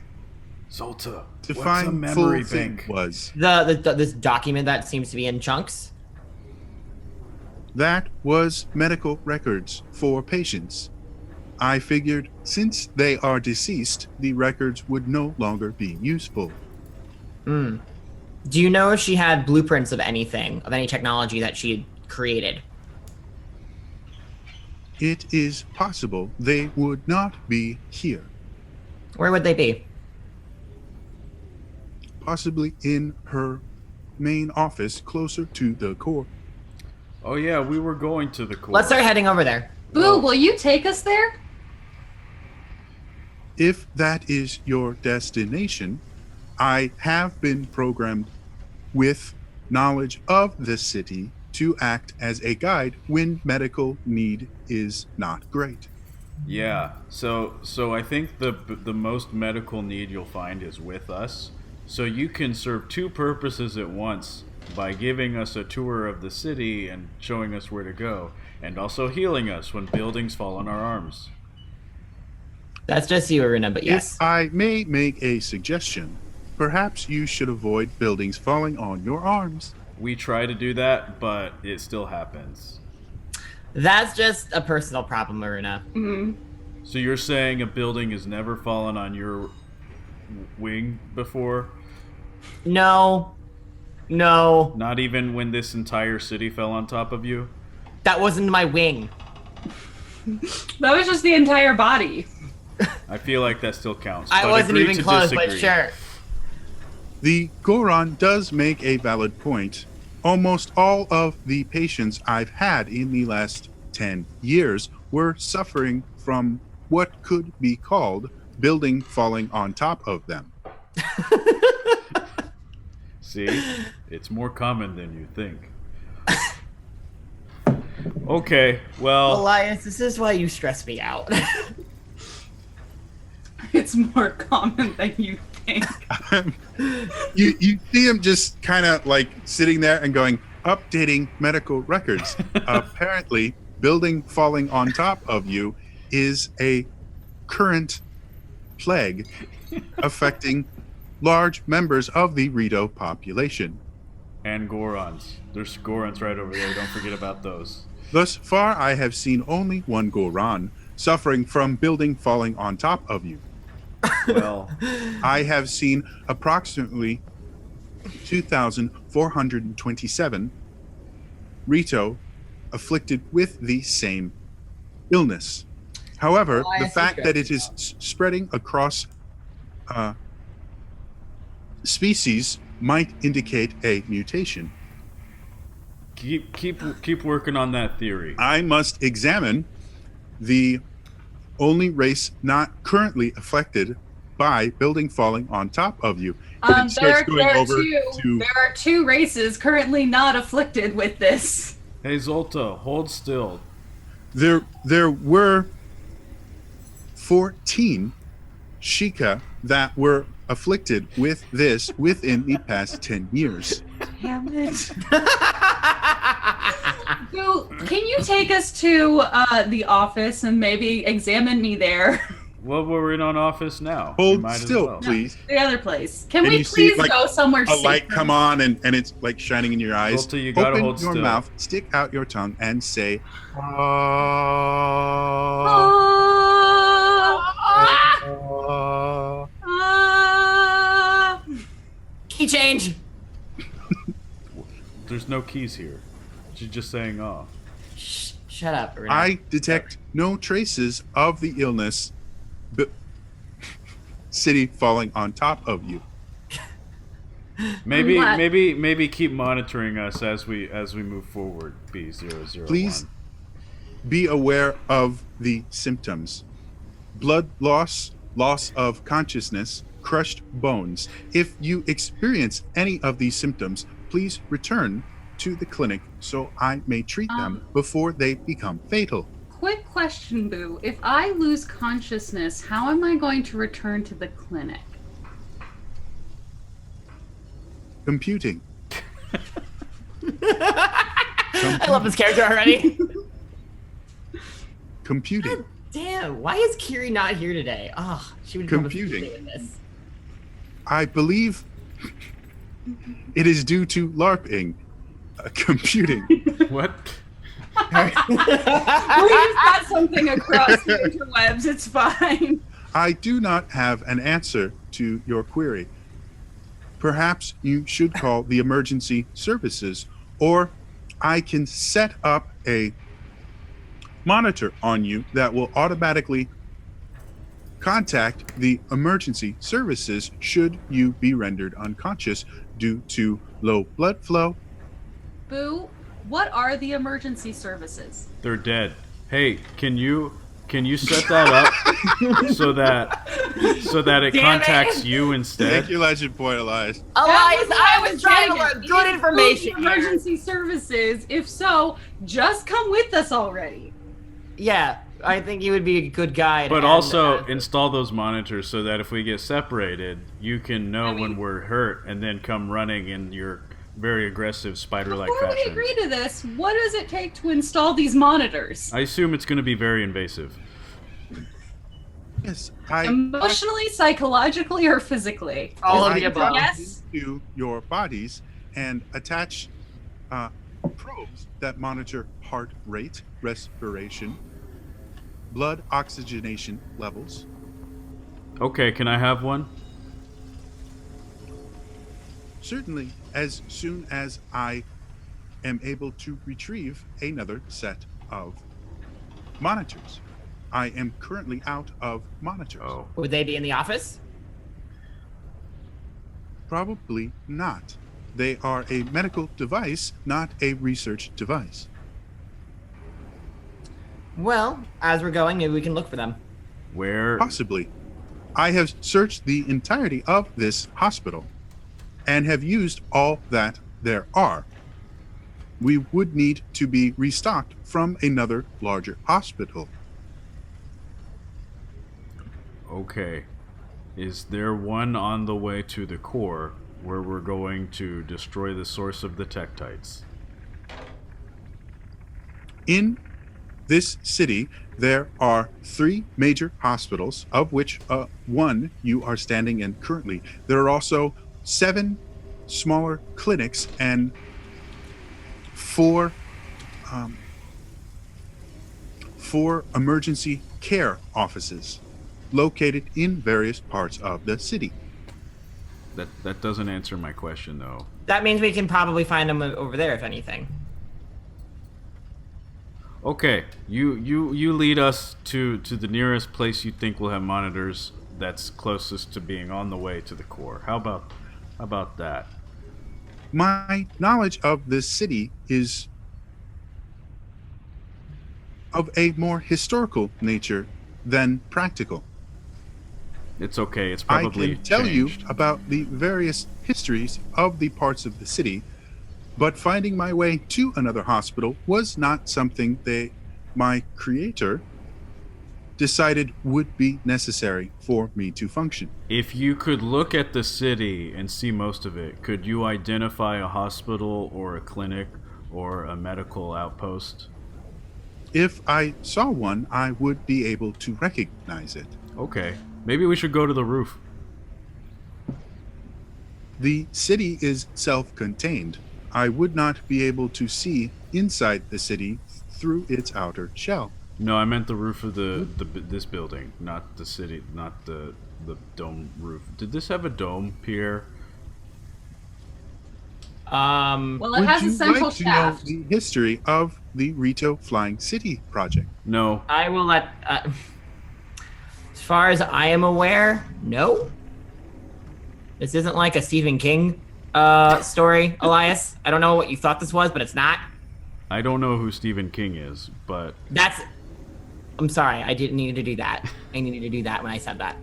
Zolta, what's a Define memory full thing bank? was. This document that seems to be in chunks? That was medical records for patients. I figured since they are deceased, the records would no longer be useful. Do you know if she had blueprints of anything, of any technology that she had created? It is possible they would not be here. Where would they be? Possibly in her main office closer to the core. Oh yeah, we were going to the core. Let's start heading over there. Boo, will you take us there? If that is your destination, I have been programmed with knowledge of the city to act as a guide when medical need is not great. Yeah. So I think the most medical need you'll find is with us. So you can serve two purposes at once by giving us a tour of the city and showing us where to go, and also healing us when buildings fall on our arms. That's just you, Aruna, but yes. If I may make a suggestion, perhaps you should avoid buildings falling on your arms. We try to do that, but it still happens. That's just a personal problem, Maruna. Mhm. So you're saying a building has never fallen on your wing before? No. Not even when this entire city fell on top of you? That wasn't my wing. That was just the entire body. I feel like that still counts. I but wasn't agree even to close, disagree. but sure. The Goron does make a valid point. Almost all of the patients I've had in the last 10 years were suffering from what could be called building falling on top of them. See? It's more common than you think. Okay, well... Elias, this is why you stress me out. It's more common than you think. You see him just kind of like sitting there and going, updating medical records. Apparently, building falling on top of you is a current plague affecting large members of the Rito population. And Gorons. There's Gorons right over there. Don't forget about those. Thus far, I have seen only one Goron suffering from building falling on top of you. Well, I have seen approximately 2,427 Rito afflicted with the same illness. However, Oh, I the see fact that it is that. spreading across species might indicate a mutation. keep working on that theory. I must examine the only race not currently affected by building falling on top of you. And it starts going over to There are two races currently not afflicted with this. Hey Zolta, hold still. there were 14 Sheikah that were afflicted with this within the past 10 years. Damn it. Boo, can you take us to the office and maybe examine me there? Well, we're in on office now. We Hold might as still, well. please. The other place. Can And we you see, please like, go somewhere A safe? light come on and it's like shining in your eyes. Zolta, you gotta Open hold your still. mouth, stick out your tongue, and say, Oh. Key change. There's no keys here. She's just saying off. Shut up, Maruna. I detect no traces of the illness city falling on top of you. Maybe glad- maybe keep monitoring us as we move forward. B001. Please be aware of the symptoms: blood loss, loss of consciousness, crushed bones. If you experience any of these symptoms, please return to the clinic so I may treat them before they become fatal. Quick question, Boo. If I lose consciousness, how am I going to return to the clinic? Computing. I love this character already. Computing. Damn, why is Kiri not here today? Oh, she would come Computing. with this. I believe it is due to LARPing. Computing. What? We've got something across the interwebs. It's fine. I do not have an answer to your query. Perhaps you should call the emergency services, or I can set up a monitor on you that will automatically contact the emergency services should you be rendered unconscious due to low blood flow. Boo, what are the emergency services? They're dead. Hey, can you set that up so that it Damn contacts it. you instead? Thank you, Legend Point Elias. Elias, That I was trying to saying. learn good Is information Boo here. Emergency services. If so, just come with us already. Yeah, I think you would be a good guide. But and, also install those monitors so that if we get separated, you can know when mean- we're hurt and then come running in your very aggressive spider-like Before we fashion. agree to this, what does it take to install these monitors? I assume it's going to be very invasive. Yes, I Emotionally, psychologically, or physically? all of I the above. Yes. to your bodies and attach probes that monitor heart rate, respiration, blood oxygenation levels. Okay, can I have one? Certainly, as soon as I am able to retrieve another set of monitors. I am currently out of monitors. Oh. Would they be in the office? Probably not. They are a medical device, not a research device. Well, as we're going, maybe we can look for them. Where? Possibly. I have searched the entirety of this hospital and have used all that there are. We would need to be restocked from another larger hospital. Okay. Is there one on the way to the core where we're going to destroy the source of the Tektites? In this city, there are 3 major hospitals, of which one you are standing in currently. There are also 7 smaller clinics and 4 emergency care offices located in various parts of the city. That doesn't answer my question, though. That means we can probably find them over there, if anything. Okay, you lead us to the nearest place you think will have monitors that's closest to being on the way to the core. How about that? My knowledge of this city is of a more historical nature than practical. It's okay. It's probably I can tell you changed. about the various histories of the parts of the city, but finding my way to another hospital was not something my creator decided would be necessary for me to function. If you could look at the city and see most of it, could you identify a hospital or a clinic or a medical outpost? If I saw one, I would be able to recognize it. Okay. Maybe we should go to the roof. The city is self-contained. I would not be able to see inside the city through its outer shell. No, I meant the roof of this building, not the city, not the dome roof. Did this have a dome, Pierre? Well, it Would has you a central like to shaft. know the history of the Rito Flying City project? No. I will let. As far as I am aware, no. This isn't like a Stephen King story, Elias. I don't know what you thought this was, but it's not. I don't know who Stephen King is, but That's. I'm sorry. I didn't need to do that. I needed to do that when I said that.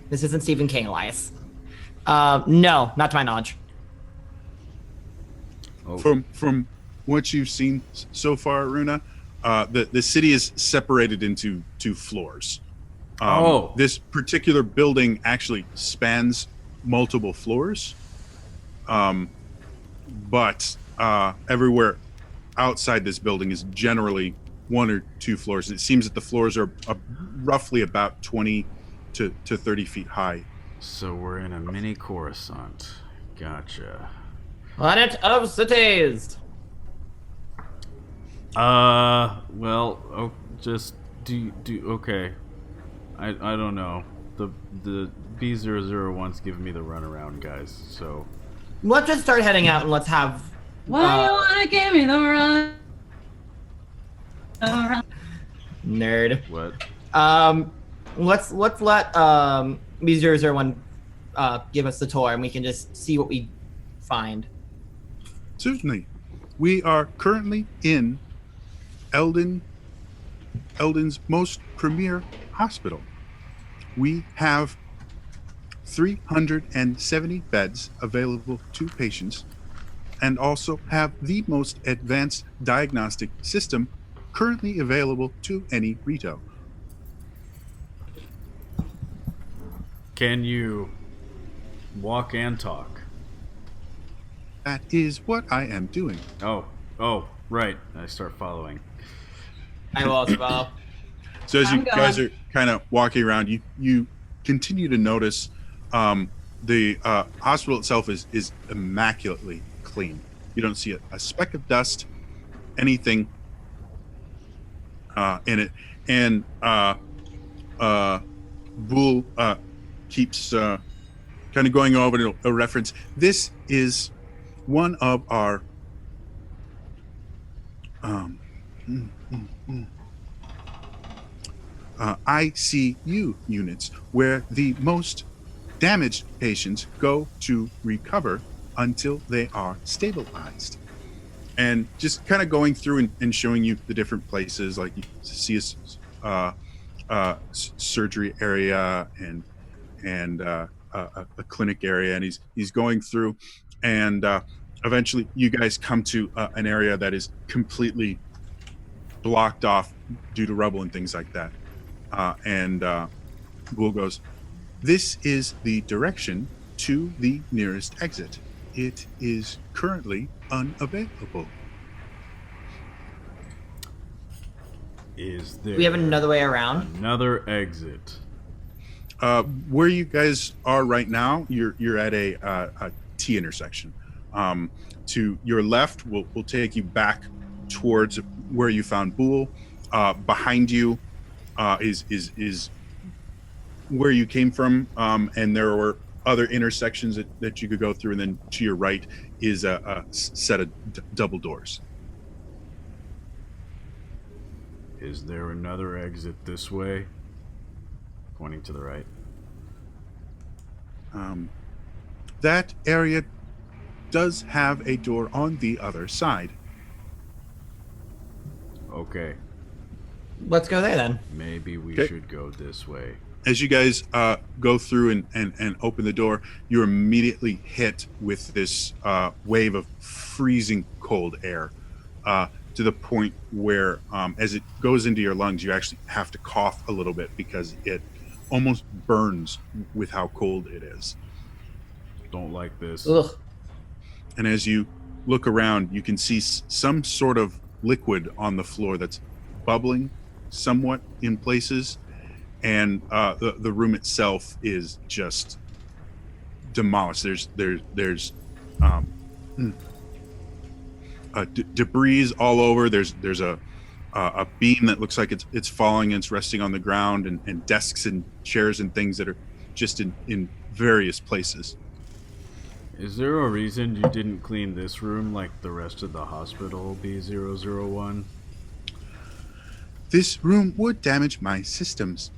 This isn't Stephen King, Elias. No, not to my knowledge. oh, From what you've seen so far, Runa, the city is separated into 2 floors. This particular building actually spans multiple floors, but everywhere outside this building is generally 1 or 2 floors. And it seems that the floors are roughly about 20 to 30 feet high. so we're in a mini Coruscant. Gotcha. Planet of Cities. Well, just do okay. I don't know. The B001's giving me the runaround, guys. So Let's just start heading out and let's have. Why you wanna give me the run? Nerd. what? Let's let B001 give us the tour and we can just see what we find. Certainly. We are currently in Eldon's most premier hospital. We have 370 beds available to patients and also have the most advanced diagnostic system currently available to any Rito. Can you walk and talk? That is what I am doing. Oh, right. I start following. I will as well. So as you I'm going. guys are kind of walking around, you continue to notice the hospital itself is immaculately clean. You don't see a speck of dust, anything in it. And Bull keeps kind of going over a reference. This is one of our ICU units, where the most damaged patients go to recover until they are stabilized. And just kind of going through and showing you the different places, like you see a surgery area and a clinic area, and he's going through, and eventually you guys come to an area that is completely blocked off due to rubble and things like that. And Bull goes, "This is the direction to the nearest exit. It is currently unavailable." Is there We have another way around. another exit? Where you guys are right now, you're at a T intersection. To your left will take you back towards where you found Bull. Behind you is where you came from, and there were other intersections that you could go through, and then to your right is a set of double doors. Is there another exit this way? Pointing to the right. That area does have a door on the other side. Okay, Let's go there then. maybe we Okay. should go this way. As you guys go through and open the door, you're immediately hit with this wave of freezing cold air, to the point where as it goes into your lungs, you actually have to cough a little bit because it almost burns with how cold it is. Don't like this. Ugh. And as you look around, you can see some sort of liquid on the floor that's bubbling somewhat in places. And the room itself is just demolished. There's debris all over. There's a beam that looks like it's falling and it's resting on the ground, and desks and chairs and things that are just in various places. Is there a reason you didn't clean this room like the rest of the hospital, B001? This room would damage my systems.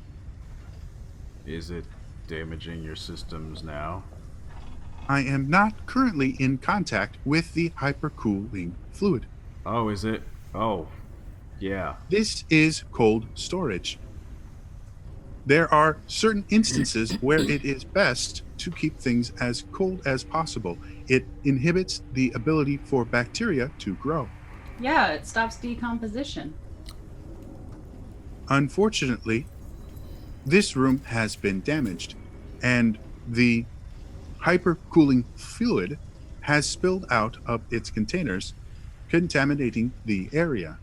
Is it damaging your systems now? I am not currently in contact with the hypercooling fluid. Oh, is it? Oh, yeah. This is cold storage. There are certain instances where it is best to keep things as cold as possible. It inhibits the ability for bacteria to grow. Yeah, it stops decomposition. Unfortunately, this room has been damaged, and the hypercooling fluid has spilled out of its containers, contaminating the area.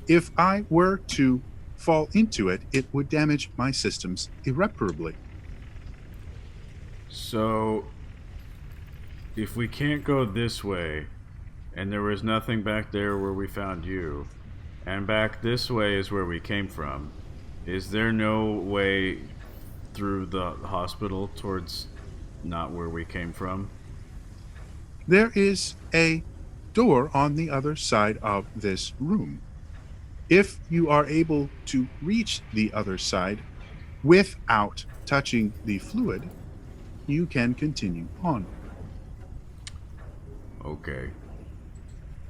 If I were to fall into it, it would damage my systems irreparably. So, if we can't go this way, and there was nothing back there where we found you, and back this way is where we came from, is there no way through the hospital towards not where we came from? There is a door on the other side of this room. If you are able to reach the other side without touching the fluid, you can continue on. Okay.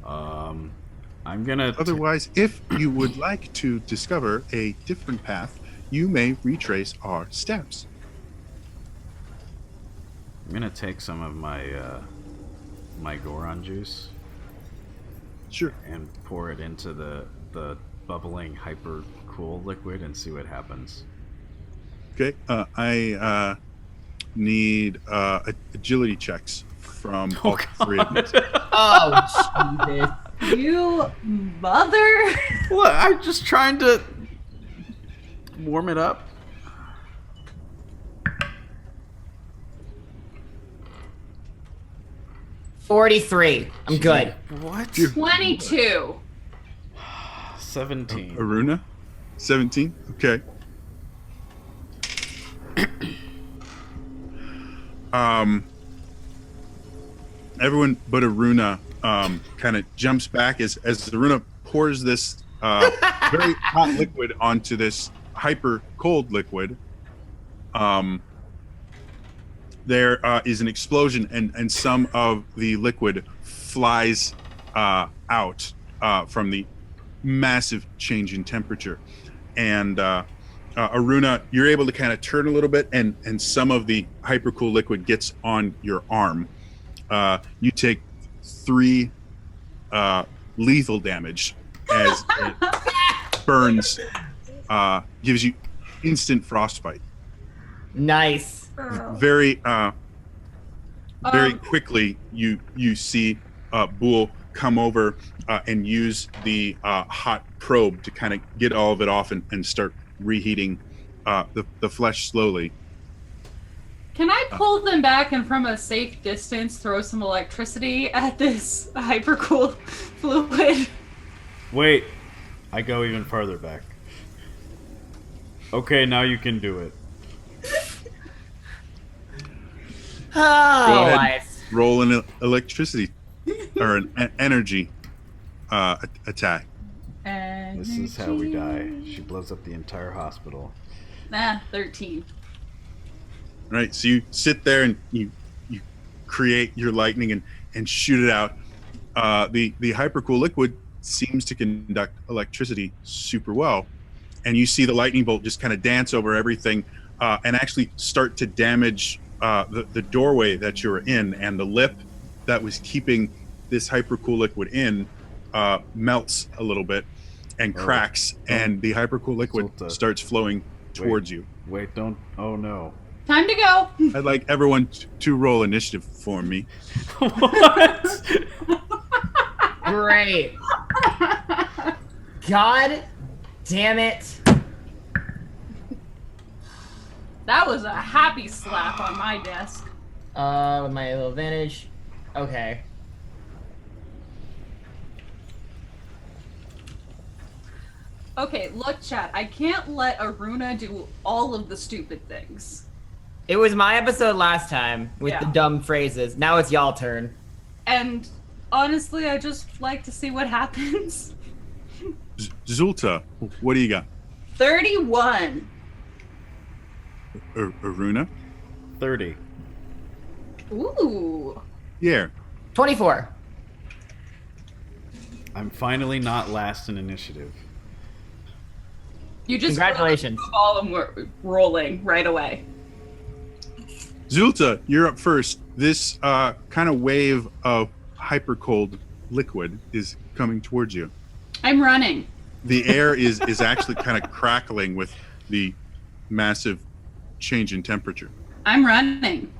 I'm gonna... Otherwise, if you would like to discover a different path, you may retrace our steps. I'm gonna take some of my, my Goron juice Sure. and pour it into the bubbling hyper cool liquid and see what happens. Okay. I need agility checks from all three of you. Oh, Jesus. You mother! What? I'm just trying to warm it up. 43. I'm good. What? 22. 17. Aruna, 17. Okay. Everyone but Aruna kind of jumps back as Aruna pours this very hot liquid onto this hyper cold liquid. There is an explosion, and some of the liquid flies out from the massive change in temperature. And Aruna, you're able to kind of turn a little bit, and some of the hypercool liquid gets on your arm. You take 3 lethal damage as it burns, gives you instant frostbite. Nice. Very quickly, you see Boole come over and use the hot probe to kind of get all of it off and start reheating the flesh slowly. Can I pull them back and from a safe distance throw some electricity at this hypercool fluid? Wait, I go even farther back. Okay, now you can do it. Oh, ahead. life. Roll an electricity or an energy attack. This is how we die. She blows up the entire hospital. 13. Right, so you sit there and you create your lightning and shoot it out. The hypercool liquid seems to conduct electricity super well, and you see the lightning bolt just kind of dance over everything and actually start to damage the doorway that you're in, and the lip that was keeping this hypercool liquid in melts a little bit and cracks, and the hypercool liquid starts flowing towards you. Wait, don't. Oh no. Time to go. I'd like everyone to roll initiative for me. What? Great. God damn it. That was a happy slap on my desk. With my little advantage. Okay. Okay, look, chat. I can't let Aruna do all of the stupid things. It was my episode last time with the dumb phrases. Now it's y'all turn. And honestly, I just like to see what happens. Zulta, what do you got? 31. Aruna? 30. Ooh. Yeah. 24. I'm finally not last in initiative. You just Congratulations. Ball and we're rolling right away. Zulta, you're up first. This kind of wave of hyper cold liquid is coming towards you. I'm running. The air is actually kind of crackling with the massive change in temperature. I'm running.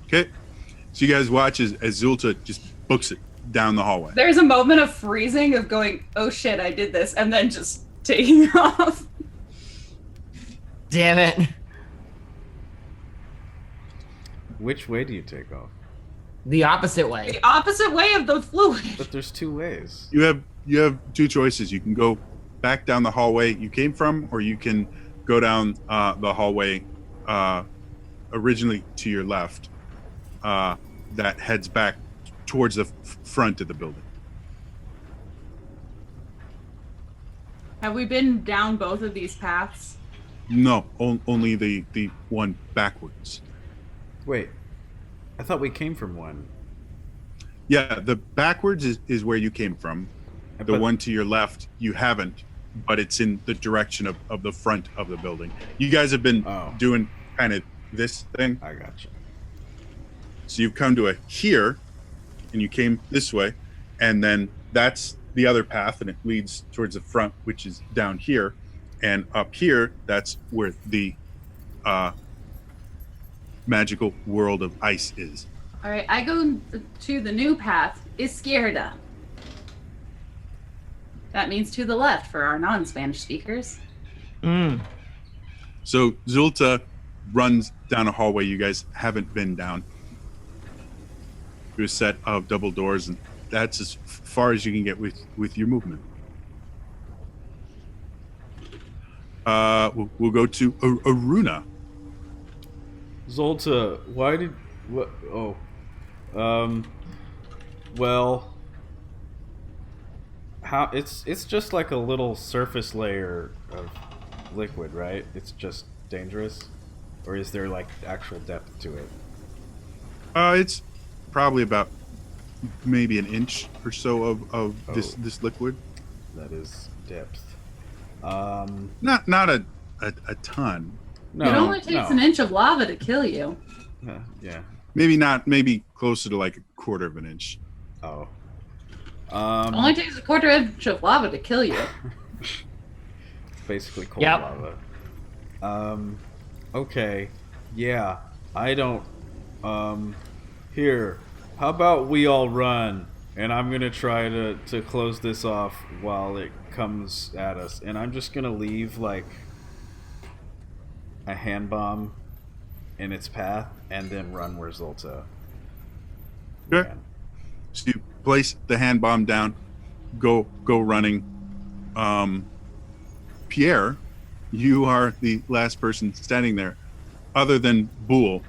Okay. So you guys watch as Zulta just books it down the hallway. There's a moment of freezing, of going, oh shit, I did this, and then just taking off. Damn it. Which way do you take off? The opposite way. The opposite way of the fluid. But there's 2 ways. You have 2 choices. You can go back down the hallway you came from, or you can go down the hallway originally to your left that heads back towards the front of the building. Have we been down both of these paths? No, only the one backwards. Wait, I thought we came from one. Yeah, the backwards is where you came from. The But- one to your left, you haven't, but it's in the direction of the front of the building. You guys have been doing kind of this thing. I got you. So you've come to a here, and you came this way, and then that's the other path, and it leads towards the front, which is down here, and up here, that's where the magical world of ice is. All right, I go to the new path, Izquierda. That means to the left for our non-Spanish speakers. So Zulta runs down a hallway you guys haven't been down. through a set of double doors, and that's as far as you can get with your movement. We'll go to Aruna. Zolta, why did what? Oh, well, how it's just like a little surface layer of liquid, right? It's just dangerous, or is there like actual depth to it? It's probably about maybe an inch or so of this liquid. That is depth. Not a ton. No, it only takes no. an inch of lava to kill you. Yeah. Maybe closer to like a quarter of an inch. Oh. It only takes a quarter inch of lava to kill you. Basically cold Yep. lava. Okay. Yeah. I don't. Here. How about we all run, and I'm gonna try to close this off while it comes at us, and I'm just gonna leave like a hand bomb in its path, and then run where Zolta Okay. ran. So you place the hand bomb down, go running. Pierre, you are the last person standing there, other than Boole,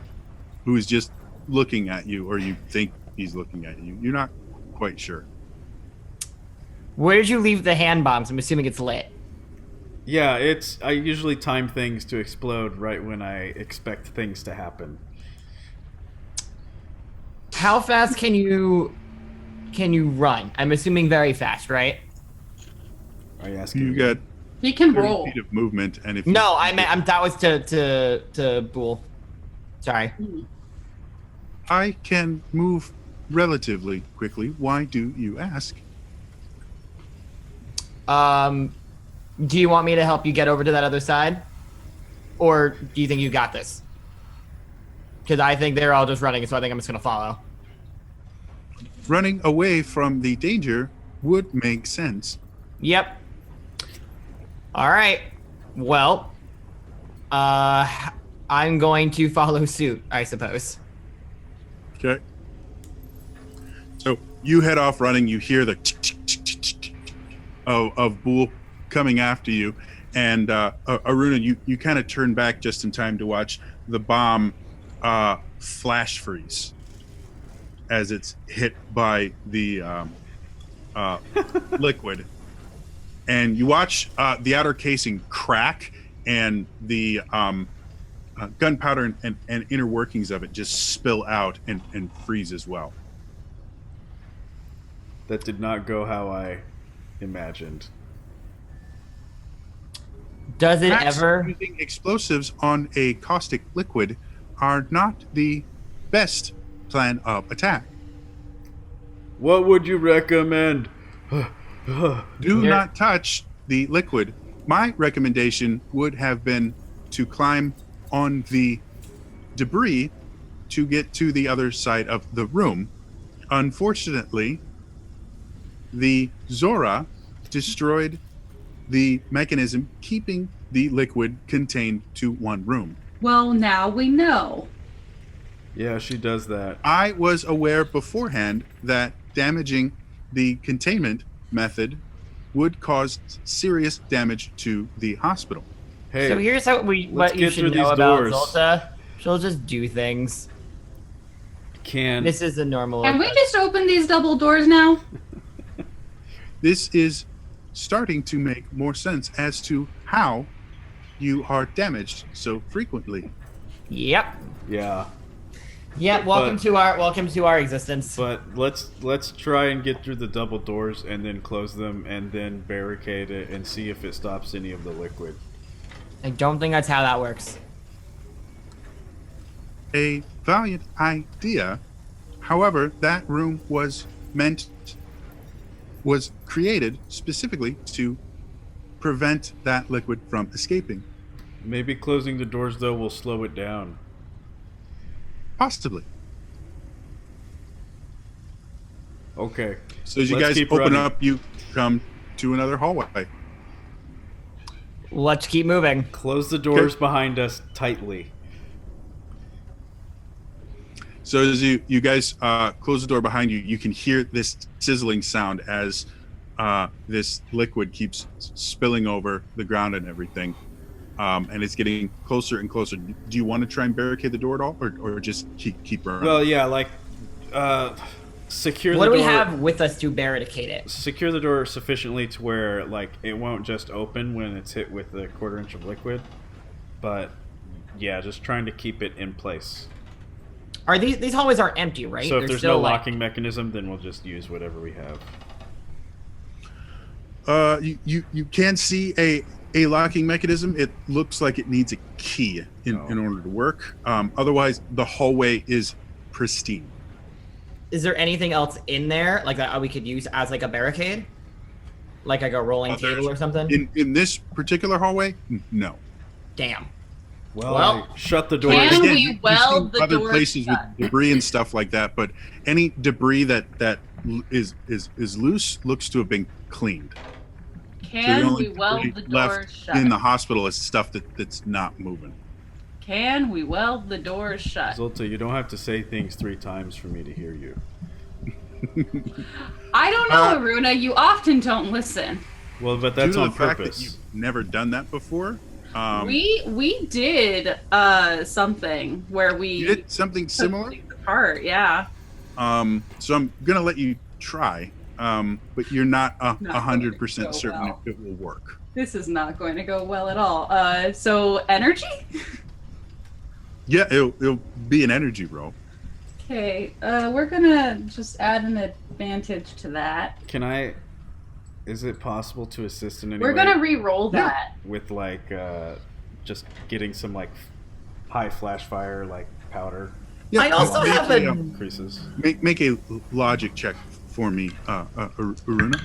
who is just looking at you, or you think he's looking at you. You're not quite sure. Where did you leave the hand bombs? I'm assuming it's lit. Yeah, I usually time things to explode right when I expect things to happen. How fast can you run? I'm assuming very fast, right? Are you asking? You me? got He can 30 roll. feet of movement, and if No, that was to Boole. Sorry. I can move relatively quickly. Why do you ask? Do you want me to help you get over to that other side? Or do you think you got this? Because I think they're all just running, so I think I'm just going to follow. Running away from the danger would make sense. Yep. All right. Well, I'm going to follow suit, I suppose. Okay. So you head off running. You hear the tick, tick, tick, tick, tick, tick of Boole coming after you, and Aruna, you kind of turn back just in time to watch the bomb flash freeze as it's hit by the liquid, and you watch the outer casing crack and the gunpowder and inner workings of it just spill out and freeze as well. That did not go how I imagined. Does it Perhaps ever? using explosives on a caustic liquid are not the best plan of attack. What would you recommend? Do not touch the liquid. My recommendation would have been to climb on the debris to get to the other side of the room. Unfortunately, the Zora destroyed the mechanism keeping the liquid contained to one room. Well, now we know. Yeah, she does that. I was aware beforehand that damaging the containment method would cause serious damage to the hospital. Hey, So here's what let's you get should through know these about doors. Zolta. She'll just do things. This is a normal. Can we just open these double doors now? This is starting to make more sense as to how you are damaged so frequently. Yep. Yeah, Yep. Welcome to our existence. but let's try and get through the double doors and then close them and then barricade it and see if it stops any of the liquid. I don't think that's how that works. A valiant idea. However, that room was created specifically to prevent that liquid from escaping. Maybe closing the doors though will slow it down. Possibly. Okay. So as you Let's guys keep open running. up, you come to another hallway. Let's keep moving. Close the doors behind us tightly. So as you guys close the door behind you, you can hear this sizzling sound as this liquid keeps spilling over the ground and everything. And it's getting closer and closer. Do you want to try and barricade the door at all, or just keep running? Well, yeah, like secure What the do door. we have with us to barricade it? Secure the door sufficiently to where like it won't just open when it's hit with a 1/4 inch of liquid, but yeah, just trying to keep it in place. Are these hallways are empty, right? So if They're there's still, no like- locking mechanism, then we'll just use whatever we have. You can see a locking mechanism. It looks like it needs a key in order to work. Otherwise, the hallway is pristine. Is there anything else in there like that we could use as like a barricade, like a rolling table or something? In this particular hallway, no. Damn. Well, Well, shut the door. Can Again, we you've weld seen the other door places shut? with debris and stuff like that, but any debris that is loose looks to have been cleaned. Can only we weld debris the door left shut? in the hospital is stuff that's not moving. Can we weld the door shut? Zolta, you don't have to say things 3 times for me to hear you. I don't know, Aruna. You often don't listen. Well, but Due that's to on the fact that purpose. you've never done that before. We did something where we You did something took similar. things apart. Yeah. So I'm gonna let you try, but you're not Not going to 100% go certain well. if it will work. This is not going to go well at all. So energy. Yeah, it'll be an energy roll. Okay. We're gonna just add an advantage to that. Can I? Is it possible to assist in any We're way gonna re-roll Yeah. that. with like just getting some like high flash fire like powder Yeah, I also make have a, a- creases? make a logic check for me, Aruna.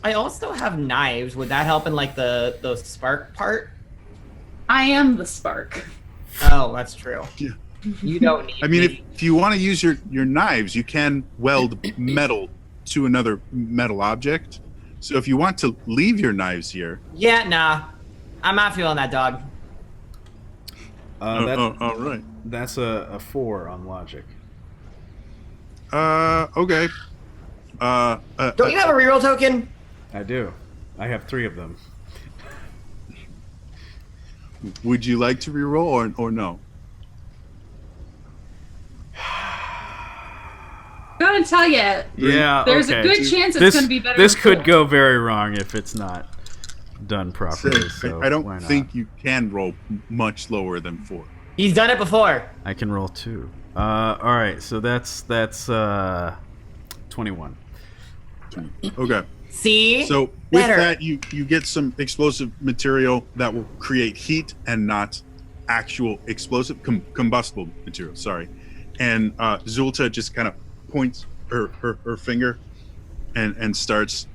I also have knives. Would that help in like the spark part? I am the spark. Oh, that's true. Yeah. You don't need. I mean, me. if you want to use your knives, you can weld metal to another metal object. So if you want to leave your knives here, Yeah, nah. I'm not feeling that, dog. all right. That's a 4 on logic. Okay. Don't you have a reroll token? I do. I have 3 of them. Would you like to reroll or no? Gonna tell you, Yeah, there's okay. a good chance it's This gonna be better. This than could four. go very wrong if it's not done properly. So I why don't not? think you can roll much lower than 4. He's done it before. I can roll 2. All right, so that's 21. Okay. See? So with Better. that, you get some explosive material that will create heat and not actual explosive combustible material. Sorry, and Zulta just kind of points her finger and starts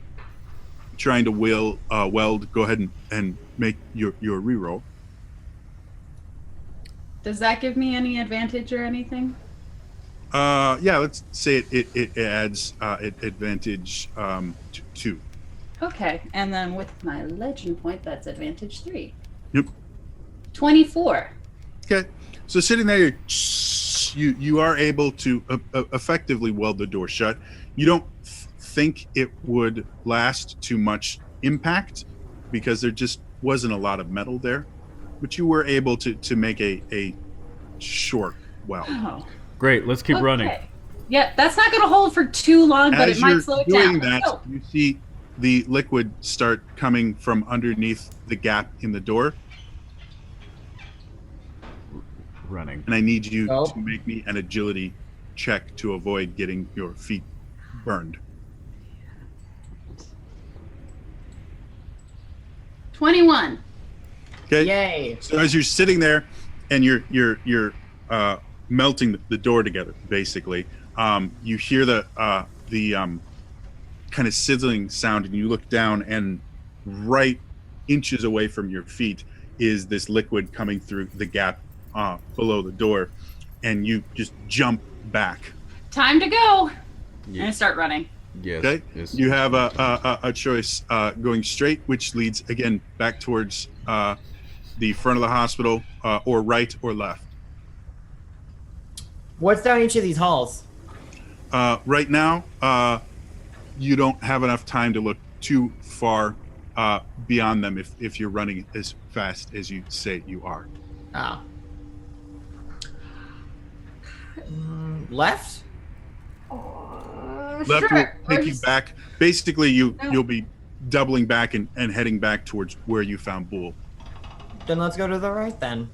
trying to weld. Go ahead and make your reroll. Does that give me any advantage or anything? Yeah, let's say it adds advantage 2. Okay, and then with my legend point, that's advantage 3. Yep. 24. Okay, so sitting there, you are able to effectively weld the door shut. You don't think it would last too much impact because there just wasn't a lot of metal there, but you were able to make a short weld. Oh. Great, let's keep running. Okay. Yeah, that's not going to hold for too long, but As it might you're slow it doing down. that, Let's go. you see the liquid start coming from underneath the gap in the door, Running. and I need you Oh. to make me an agility check to avoid getting your feet burned. 21. Okay. Yay. So as you're sitting there and you're melting the door together, basically, you hear the kind of sizzling sound, and you look down, and right inches away from your feet is this liquid coming through the gap below the door, and you just jump back. Time to go. Yeah. And start running. Yes. Okay. yes. You have a choice going straight, which leads again back towards the front of the hospital, or right or left. What's down each of these halls? Right now, you don't have enough time to look too far beyond them if you're running as fast as you say you are. Oh. Left? Left Sure. will take you back. Basically, you'll be doubling back and heading back towards where you found Boole. Then let's go to the right then.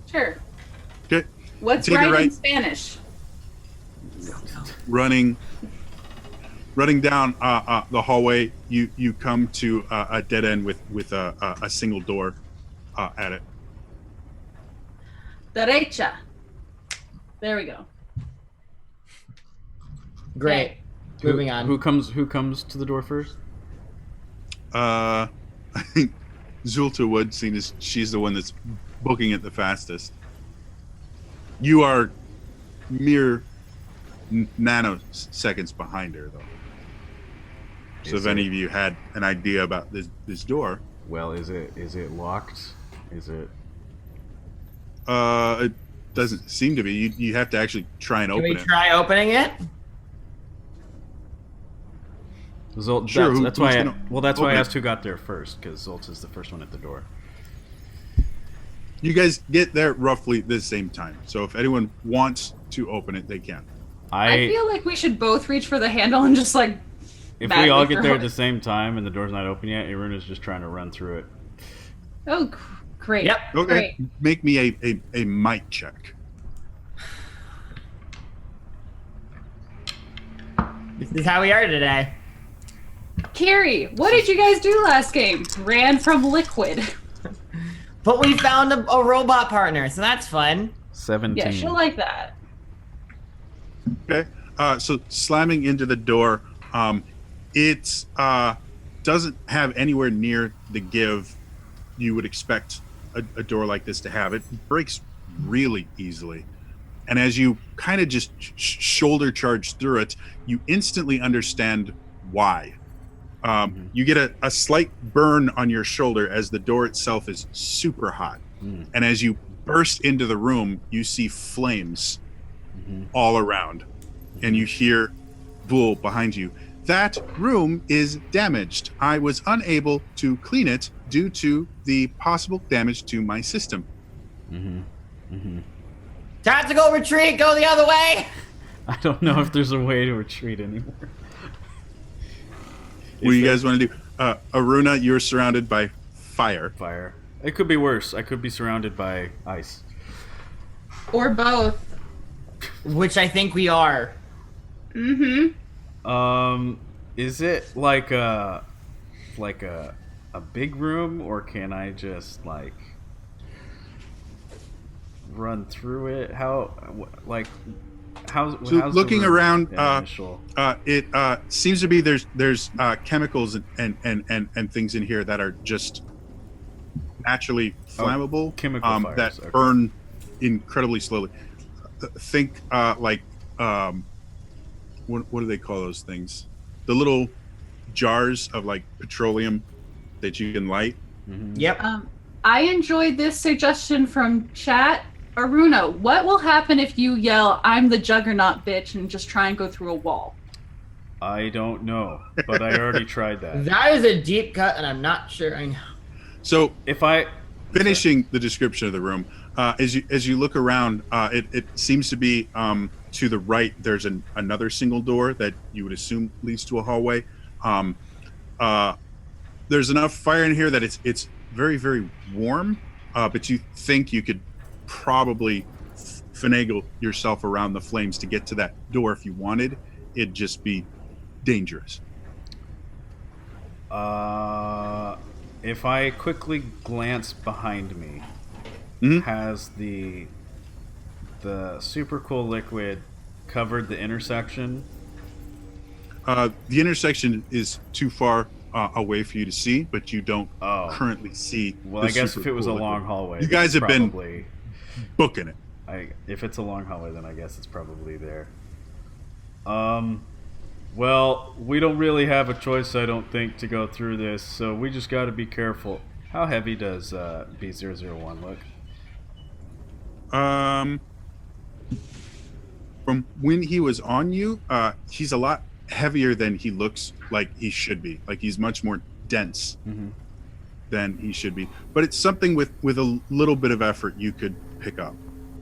Sure. Okay, What's Take it right in right. Spanish? running down the hallway, you come to a dead end with a single door at it. Derecha. There we go. Great. Okay. Moving on. Who comes to the door first? I think Zulta would, seeing as she's the one that's booking it the fastest. You are mere nanoseconds behind her, though. So Is if any it- of you had an idea about this door, Well, is it locked? Is it? it doesn't seem to be. You have to actually try and Can open we it. try opening it? Zolt, Sure, that's why. who's gonna That's why I open it? asked who got there first, because Zolt is the first one at the door. You guys get there roughly the same time. So if anyone wants to open it, they can. I feel like we should both reach for the handle and just like. If badly we all get there throw at it. the same time and the door's not open yet, Iruna's just trying to run through it. Oh, great. Yep. Okay. Great. Make me a might check. This is how we are today. Carrie, what did you guys do last game? Ran from liquid. But we found a robot partner, so that's fun. 17. Yeah, she'll like that. Okay. So slamming into the door, it doesn't have anywhere near the give you would expect a door like this to have. It breaks really easily. And as you kind of just shoulder charge through it, you instantly understand why. You get a slight burn on your shoulder as the door itself is super hot. Mm. And as you burst into the room, you see flames all around. And you hear Boole behind you. That room is damaged. I was unable to clean it due to the possible damage to my system. Tactical retreat, go the other way! I don't know if there's a way to retreat anymore. What do you guys want to do? Aruna, you're surrounded by fire. Fire. It could be worse. I could be surrounded by ice. Or both. Which I think we are. Is it like a big room, or can I just like run through it? How's looking the room? around, Yeah, initial. It seems to be there's chemicals and things in here that are just naturally flammable, chemical fires, that okay. burn incredibly slowly. Think what do they call those things? The little jars of like petroleum that you can light. Yep. I enjoyed this suggestion from chat. Aruna, what will happen if you yell, "I'm the Juggernaut, bitch," and just try and go through a wall? I don't know, but I already tried that. That is a deep cut, and I'm not sure I know. So If I finishing the description of the room, as you look around, it seems to be to the right. There's another single door that you would assume leads to a hallway. There's enough fire in here that it's very, very warm, but you think you could probably finagle yourself around the flames to get to that door if you wanted. It'd just be dangerous. if I quickly glance behind me, Mhm. has the super cool liquid covered the intersection? The intersection is too far away for you to see, but you don't Oh. currently see. Well, the I guess super if it was a cool long liquid. hallway, You then guys it's have been probably, booking it. if it's a long hallway, then I guess it's probably there. Well, we don't really have a choice, I don't think, to go through this, so we just got to be careful. How heavy does B001 look? from when he was on you, he's a lot heavier than he looks like he should be. Like he's much more dense than he should be. But it's something with a little bit of effort you could pick up.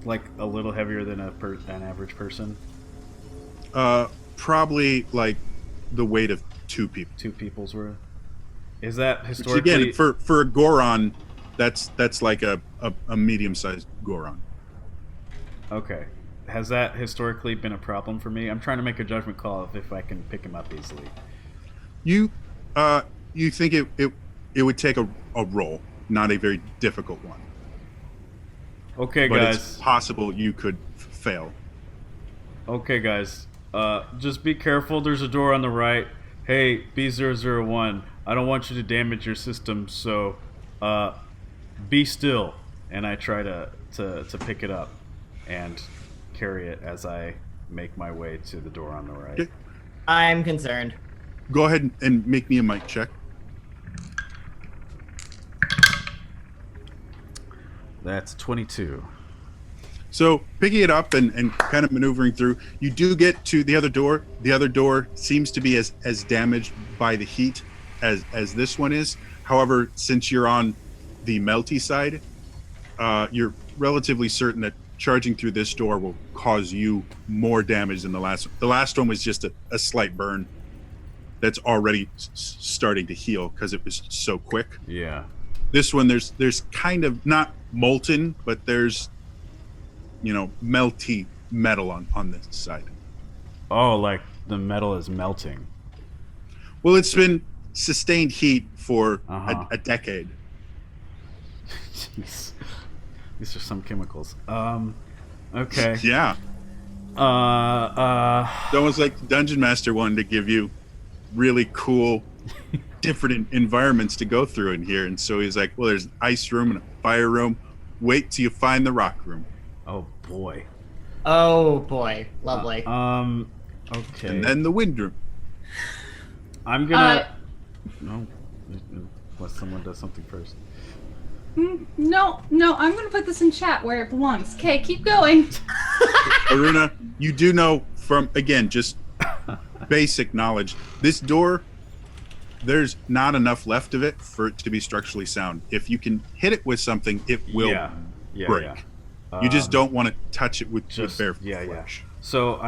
Like a little heavier than an average person. Probably like the weight of two people. Two people's worth. Is that Which historically? again, for a Goron, that's like a medium-sized Goron. Okay. Has that historically been a problem for me? I'm trying to make a judgment call of if I can pick him up easily. You think it would take a roll, not a very difficult one. Okay, But guys. it's possible you could fail. Okay, guys. Just be careful. There's a door on the right. Hey, B001. I don't want you to damage your system, so be still. And I try to pick it up and carry it as I make my way to the door on the right. Okay. I'm concerned. Go ahead and make me a mic check. That's 22. So picking it up and kind of maneuvering through, you do get to the other door. The other door seems to be as damaged by the heat as this one is. However, since you're on the melty side, you're relatively certain that charging through this door will cause you more damage than the last one. The last one was just a slight burn that's already starting to heal because it was so quick. Yeah. This one, there's kind of not molten, but there's melty metal on this side. Oh, like the metal is melting. Well, it's been sustained heat for a decade. Jeez. These are some chemicals. Okay. Yeah. It's almost like the Dungeon Master wanted to give you really cool, different environments to go through in here, and so he's like, well, there's an ice room and a fire room. Wait till you find the rock room. Oh boy. Oh boy, lovely. Okay. And then the wind room. I'm gonna. No. Unless someone does something first. No, I'm gonna put this in chat where it belongs. Okay, keep going. Aruna, you do know from, again, just basic knowledge, this door, there's not enough left of it for it to be structurally sound. If you can hit it with something, it will break. Yeah. You just don't want to touch it with bare yeah. flesh. So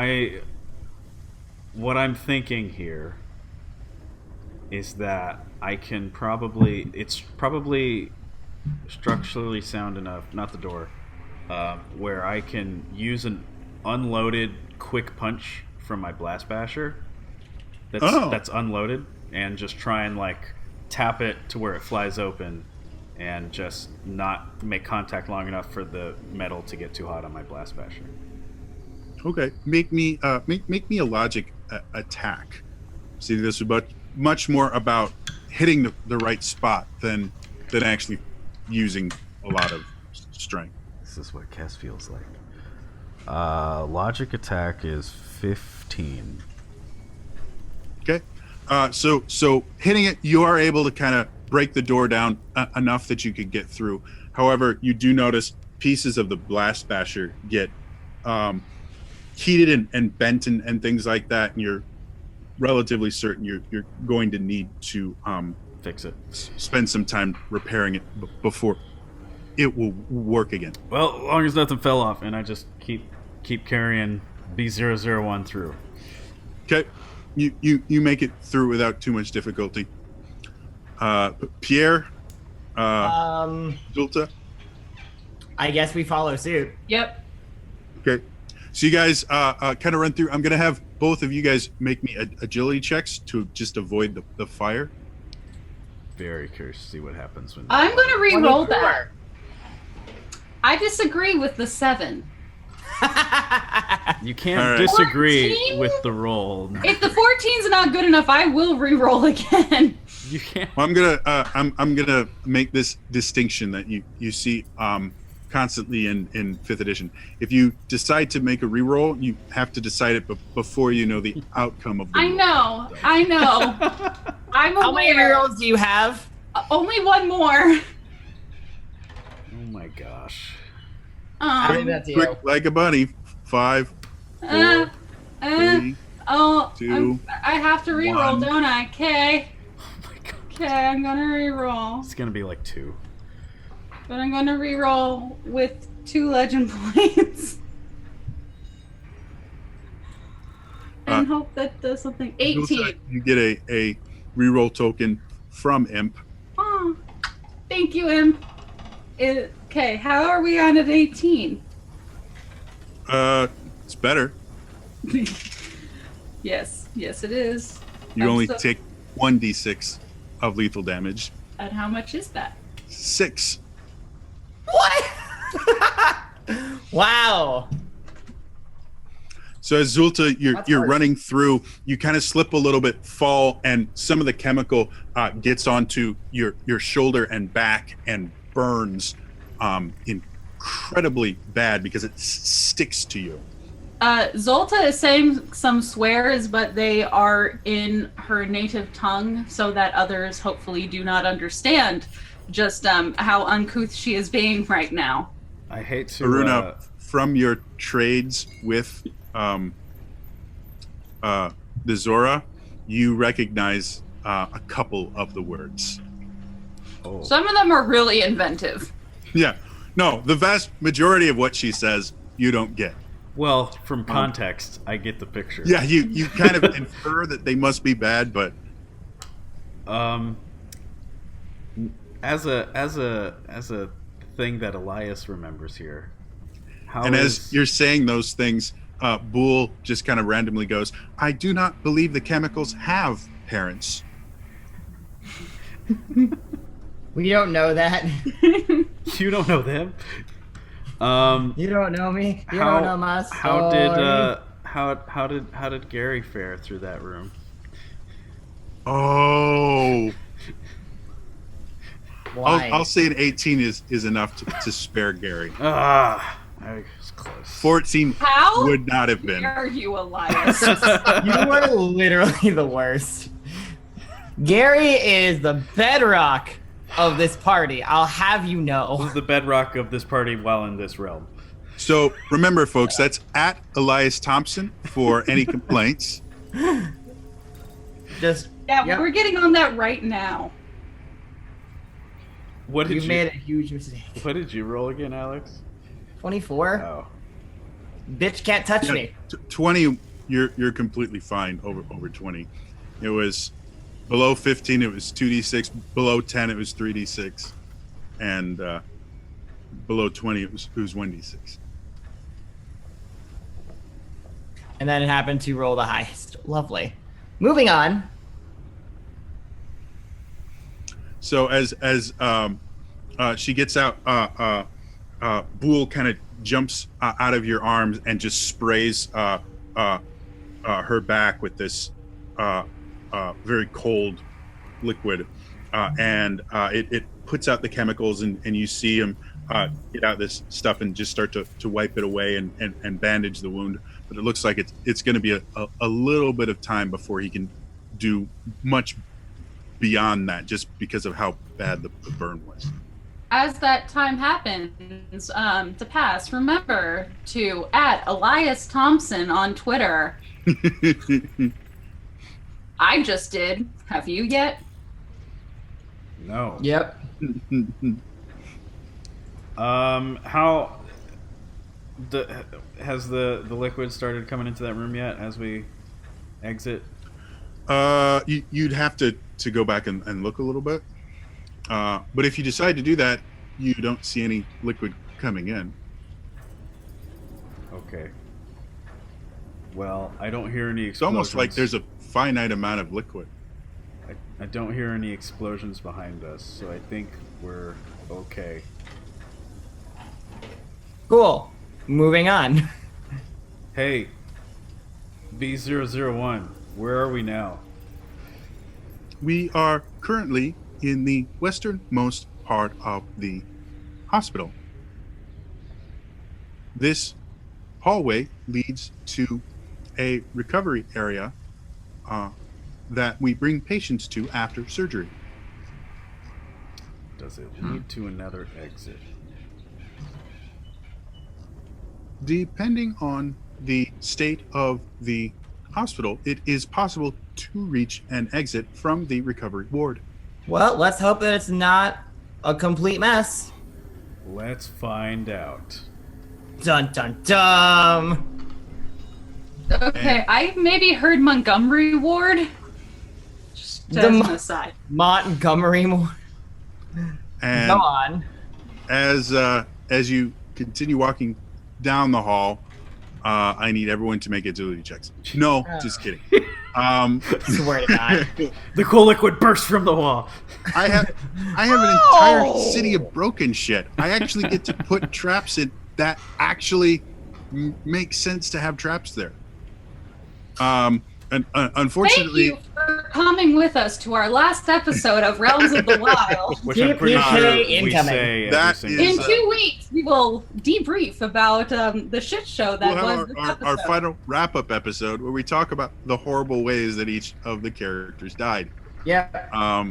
what I'm thinking here is that I can probably, it's probably structurally sound enough, not the door, where I can use an unloaded quick punch from my blast basher that's unloaded, and just try and like tap it to where it flies open and just not make contact long enough for the metal to get too hot on my blast basher. Okay, make me a logic attack. See, this is much more about hitting the right spot than actually using a lot of strength. This is what Kess feels like. Logic attack is 15. Okay, so hitting it, you are able to kind of break the door down enough that you could get through. However, you do notice pieces of the blast basher get heated and bent and things like that, and you're relatively certain you're going to need to Fix it. spend some time repairing it before it will work again. Well, as long as nothing fell off, and I just keep carrying B001 through. Okay, you make it through without too much difficulty. Pierre, Zulta. I guess we follow suit. Yep. Okay, so you guys kind of run through. I'm gonna have both of you guys make me agility checks to just avoid the fire. Very curious to see what happens when. I'm gonna re-roll 24. that. I disagree with the 7. You can't All right. disagree 14? with the roll. If the 14's not good enough, I will re-roll again. You can't. Well, I'm gonna make this distinction that you see constantly in 5th edition. If you decide to make a reroll, you have to decide it before you know the outcome of the I roll. know. I'm How many aware. rolls do you have? Only one more. Oh my gosh. I think that's you. Quick like a bunny. 5, Uh, uh, 3, oh, 2, I have to re-roll, 1. don't I? Okay. Oh my god. Okay, I'm gonna re-roll. It's gonna be like 2. But I'm gonna re-roll with 2 legend points. And hope that does something. 18. You get a reroll token from Imp. Oh, thank you, Imp. Okay, how are we on at 18? It's better. Yes, it is. You I'm only so- take 1d6 of lethal damage. And how much is that? 6. What? Wow. So as Zulta, That's you're harsh. running through, you kind of slip a little bit, fall, and some of the chemical gets onto your shoulder and back and burns incredibly bad because it sticks to you. Zolta is saying some swears, but they are in her native tongue so that others hopefully do not understand just how uncouth she is being right now. I hate to. Aruna, from your trades with the Zora, you recognize a couple of the words. Oh. Some of them are really inventive. Yeah. No, the vast majority of what she says, you don't get. Well, from context, I get the picture. Yeah, you kind of infer that they must be bad, but As a thing that Elias remembers here. How and is, as you're saying those things, Boole just kind of randomly goes, I do not believe the chemicals have parents. We don't know that. you don't know them. You don't know me. You How- don't know my story. how did Gary fare through that room? Oh, Why? I'll say an 18 is enough to spare Gary. I was close. 14 How would not have been. dare you, Elias? You were literally the worst. Gary is the bedrock of this party. I'll have you This know. is the bedrock of this party while in this realm. So remember, folks, that's at Elias Thompson for any complaints. Just Yeah, Yep. we're getting on that right now. What did you you made a huge mistake. What did you roll again, Alex? 24. Oh. Bitch can't touch Yeah, me. 20, you're completely fine over 20. It was below 15, it was 2d6. Below 10, it was 3d6. And below 20, it was 1d6. And then it happened to roll the highest. Lovely. Moving on. So as she gets out, Boole kind of jumps out of your arms and just sprays her back with this very cold liquid, and it puts out the chemicals, and you see him get out this stuff and just start to wipe it away and bandage the wound. But it looks like it's going to be a little bit of time before he can do much beyond that, just because of how bad the burn was. As that time happens to pass, remember to @Elias Thompson on Twitter. I just did. Have you yet? No. Yep. How has the liquid started coming into that room yet as we exit? You'd have to go back and look a little bit. But if you decide to do that, you don't see any liquid coming in. Okay. Well, I don't hear any explosions. It's almost like there's a finite amount of liquid. I don't hear any explosions behind us, so I think we're okay. Cool. Moving on. Hey, B001, where are we now? We are currently in the westernmost part of the hospital. This hallway leads to a recovery area that we bring patients to after surgery. Does it lead to another exit? Depending on the state of the hospital, it is possible to reach an exit from the recovery ward. Well, let's hope that it's not a complete mess. Let's find out. Dun dun dun. Okay, I maybe heard Montgomery Ward. Just as an aside. Montgomery Ward. And Go on. as you continue walking down the hall, I need everyone to make agility checks. No, just kidding. Swear to God. The cool liquid bursts from the wall. I have an entire city of broken shit. I actually get to put traps in that actually make sense to have traps there. And unfortunately, Thank you for coming with us to our last episode of Realms of the Wild. Which Keep I'm pretty your sure K we incoming. say That every is, single In 2 weeks, we will debrief about the shit show that we'll was have this our episode. final wrap-up episode where we talk about the horrible ways that each of the characters died. Yeah.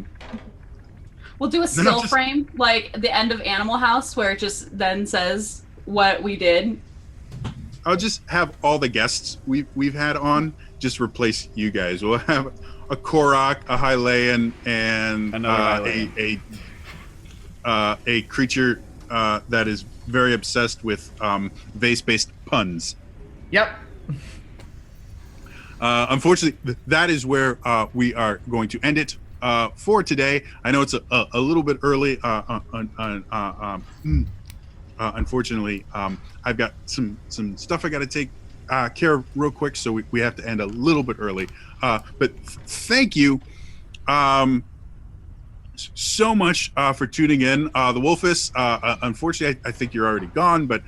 We'll do a No, still just- frame, like the end of Animal House, where it just then says what we did. I'll just have all the guests we've had on just replace you guys. We'll have a Korok, a Hylian, and Another Hylian. a creature that is very obsessed with vase-based puns. Yep. Unfortunately, that is where we are going to end it for today. I know it's a little bit early. Unfortunately, I've got some stuff I got to take care of real quick, so we have to end a little bit early. But thank you so much for tuning in. The Wolfus, unfortunately, I think you're already gone, but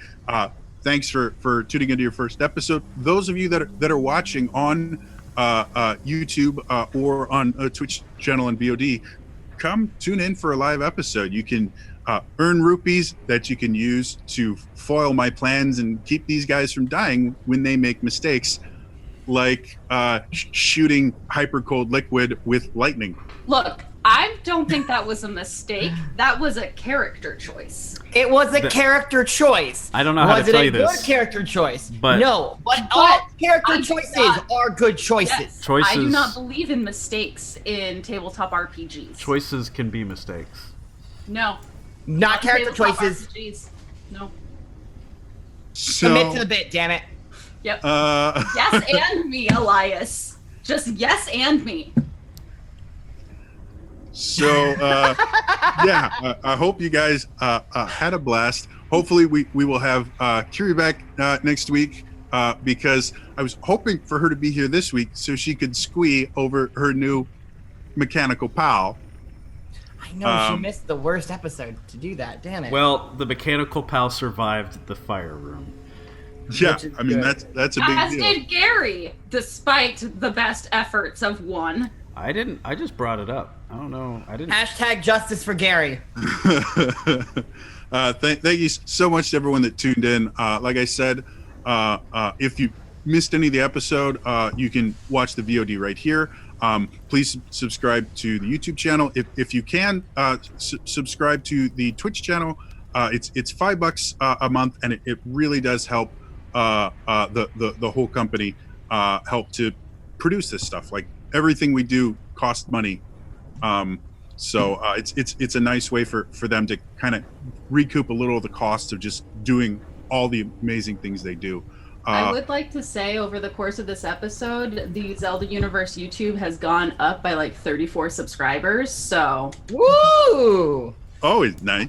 thanks for tuning into your first episode. Those of you that are watching on YouTube or on a Twitch channel and VOD, come tune in for a live episode. You can earn rupees that you can use to foil my plans and keep these guys from dying when they make mistakes, like shooting hyper cold liquid with lightning. Look, I don't think that was a mistake. That was a character choice. It was a character choice. I don't know how to tell you Was it a this. good character choice? But- no. But all character I do choices not- are good choices. Yes, I Choices- do not believe in mistakes in tabletop RPGs. Choices can be mistakes. No. Not character Tabletop choices. RPGs. No. So, Commit to the bit, damn it. Yep. yes Yes and me, Elias. Just yes and me. So, yeah, I hope you guys had a blast. Hopefully, we will have Kiri back next week because I was hoping for her to be here this week so she could squee over her new mechanical pal. I know, she missed the worst episode to do that, damn it. Well, the mechanical pal survived the fire room. Yeah, Which is I mean, good. that's a big As deal. did Gary, despite the best efforts of one. I didn't. I just brought it up. I don't know. I didn't. Hashtag justice for Gary. Thank you so much to everyone that tuned in. Like I said, if you missed any of the episode, you can watch the VOD right here. Please subscribe to the YouTube channel. If you can, subscribe to the Twitch channel. It's $5 a month, and it really does help the whole company help to produce this stuff. Like everything we do costs money. So it's a nice way for them to kind of recoup a little of the cost of just doing all the amazing things they do. I would like to say over the course of this episode, the Zelda Universe YouTube has gone up by like 34 subscribers. So Woo! Always nice.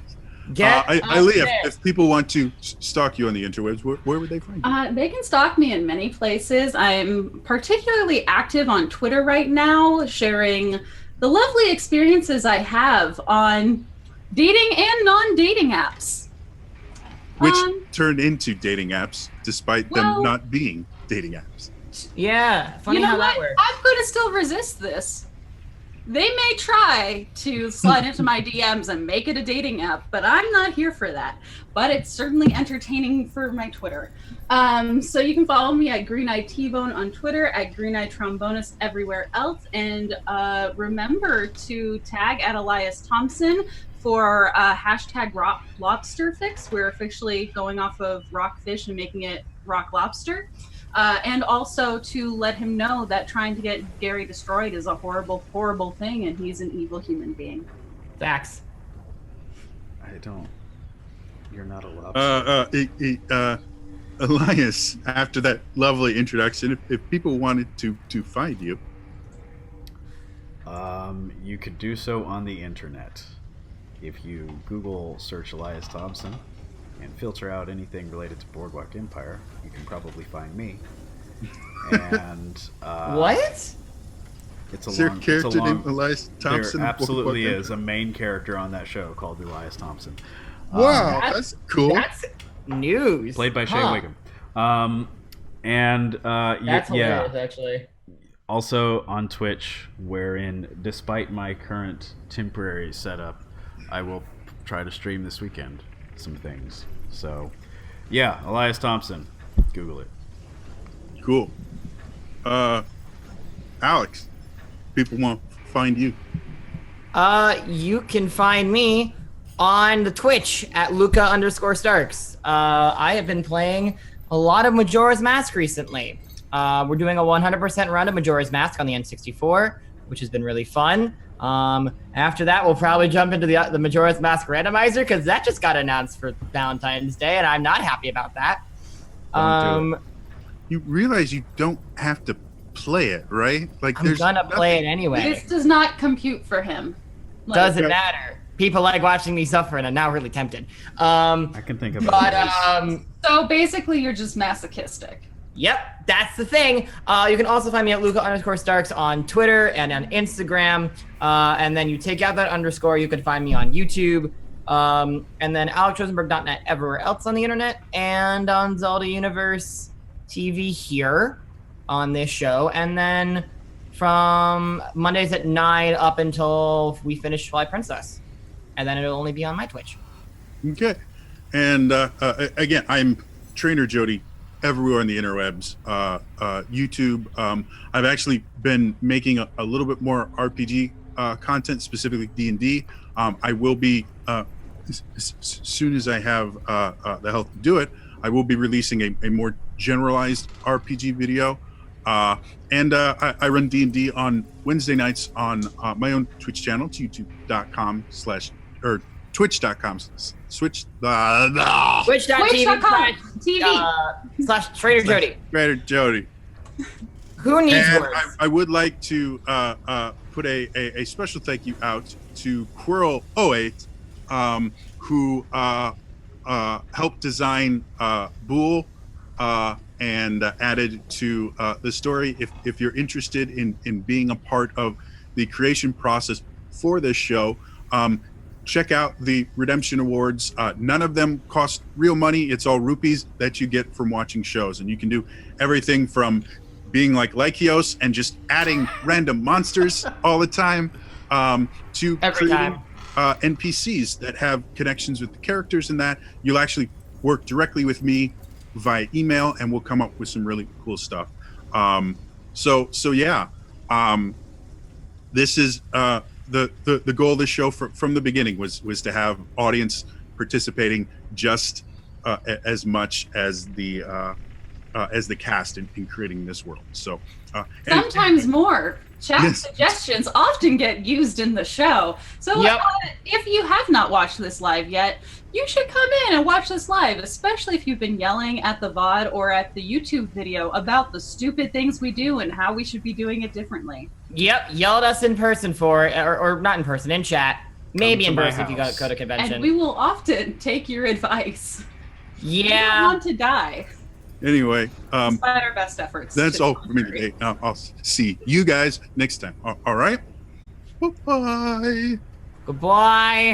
Get Leah, up there. if people want to stalk you on the interwebs, where would they find you? they can stalk me in many places. I'm particularly active on Twitter right now, sharing the lovely experiences I have on dating and non-dating apps. Which turned into dating apps, despite them well- not being dating apps. Yeah, funny You know how what? that works. I'm going to still resist this. They may try to slide into my DMs and make it a dating app, but I'm not here for that. But it's certainly entertaining for my Twitter. So you can follow me at Green Eye T-Bone on Twitter, at Green Eye Trombonist everywhere else. And remember to tag at Elias Thompson for hashtag Rock Lobster Fix. We're officially going off of rockfish and making it rock lobster. And also to let him know that trying to get Gary destroyed is a horrible, horrible thing, and he's an evil human being. Facts. I don't. You're not allowed. Elias, after that lovely introduction, if people wanted to find you, You could do so on the internet. If you Google search Elias Thompson and filter out anything related to Boardwalk Empire, you can probably find me. And What? It's a is there a long, character it's a long, named Elias Thompson? There absolutely Boardwalk is a main character on that show called Elias Thompson. Wow, That's- that's cool. That's news. Played by Shea Huh. Wiggum. That's yeah. hilarious, actually. Also on Twitch, wherein, despite my current temporary setup, I will try to stream this weekend some things. So, yeah, Elias Thompson. Google it. Cool. Alex, people want to find you. You can find me on the Twitch at Luca_Starks. I have been playing a lot of Majora's Mask recently. We're doing a 100% run of Majora's Mask on the N64, which has been really fun. After that, we'll probably jump into the Majora's Mask randomizer because that just got announced for Valentine's Day, and I'm not happy about that. Don't do it. You realize you don't have to play it, right? Like, I'm there's gonna play it nothing- anyway. This does not compute for him. Like, Doesn't matter. People like watching me suffer, and I'm now really tempted. I can think about But it. So basically, you're just masochistic. Yep, that's the thing. You can also find me at Luca_Starks on Twitter and on Instagram. And then you take out that underscore, you can find me on YouTube. And then AlexRosenberg.net everywhere else on the internet, and on Zelda Universe TV here on this show. And then from Mondays at 9 up until we finish Twilight Princess. And then it'll only be on my Twitch. Okay. And again, I'm Trainer Jody everywhere on the interwebs, YouTube. I've actually been making a little bit more RPG content, specifically D&D. I will be, as soon as I have the health to do it, I will be releasing a more generalized RPG video. And I run D&D on Wednesday nights on my own Twitch channel. It's youtube.com/or twitch.com Twitch.tv Twitch.com/TV. / Trader Jody. Trainer Jody. Who needs And words? I would like to put a special thank you out to Quirrell08, who helped design Bool and added to the story. If you're interested in being a part of the creation process for this show, check out the Redemption Awards. None of them cost real money. It's all rupees that you get from watching shows. And you can do everything from being like Lykios and just adding random monsters all the time, to Every creating NPCs that have connections with the characters in that. You'll actually work directly with me via email, and we'll come up with some really cool stuff. So yeah, this is the goal of this show from the beginning was to have audience participating just as much as the cast in creating this world. So Sometimes more. Chat Yes. suggestions often get used in the show. So Yep. if you have not watched this live yet, you should come in and watch this live, especially if you've been yelling at the VOD or at the YouTube video about the stupid things we do and how we should be doing it differently. Yep, yell at us in person or not in person, in chat. Maybe Come in to my person if you house. go to convention. And we will often take your advice. We don't Yeah. want to die, anyway, despite our best efforts. that's to all the for me contrary. today. I'll see you guys next time. All right. Bye. Goodbye.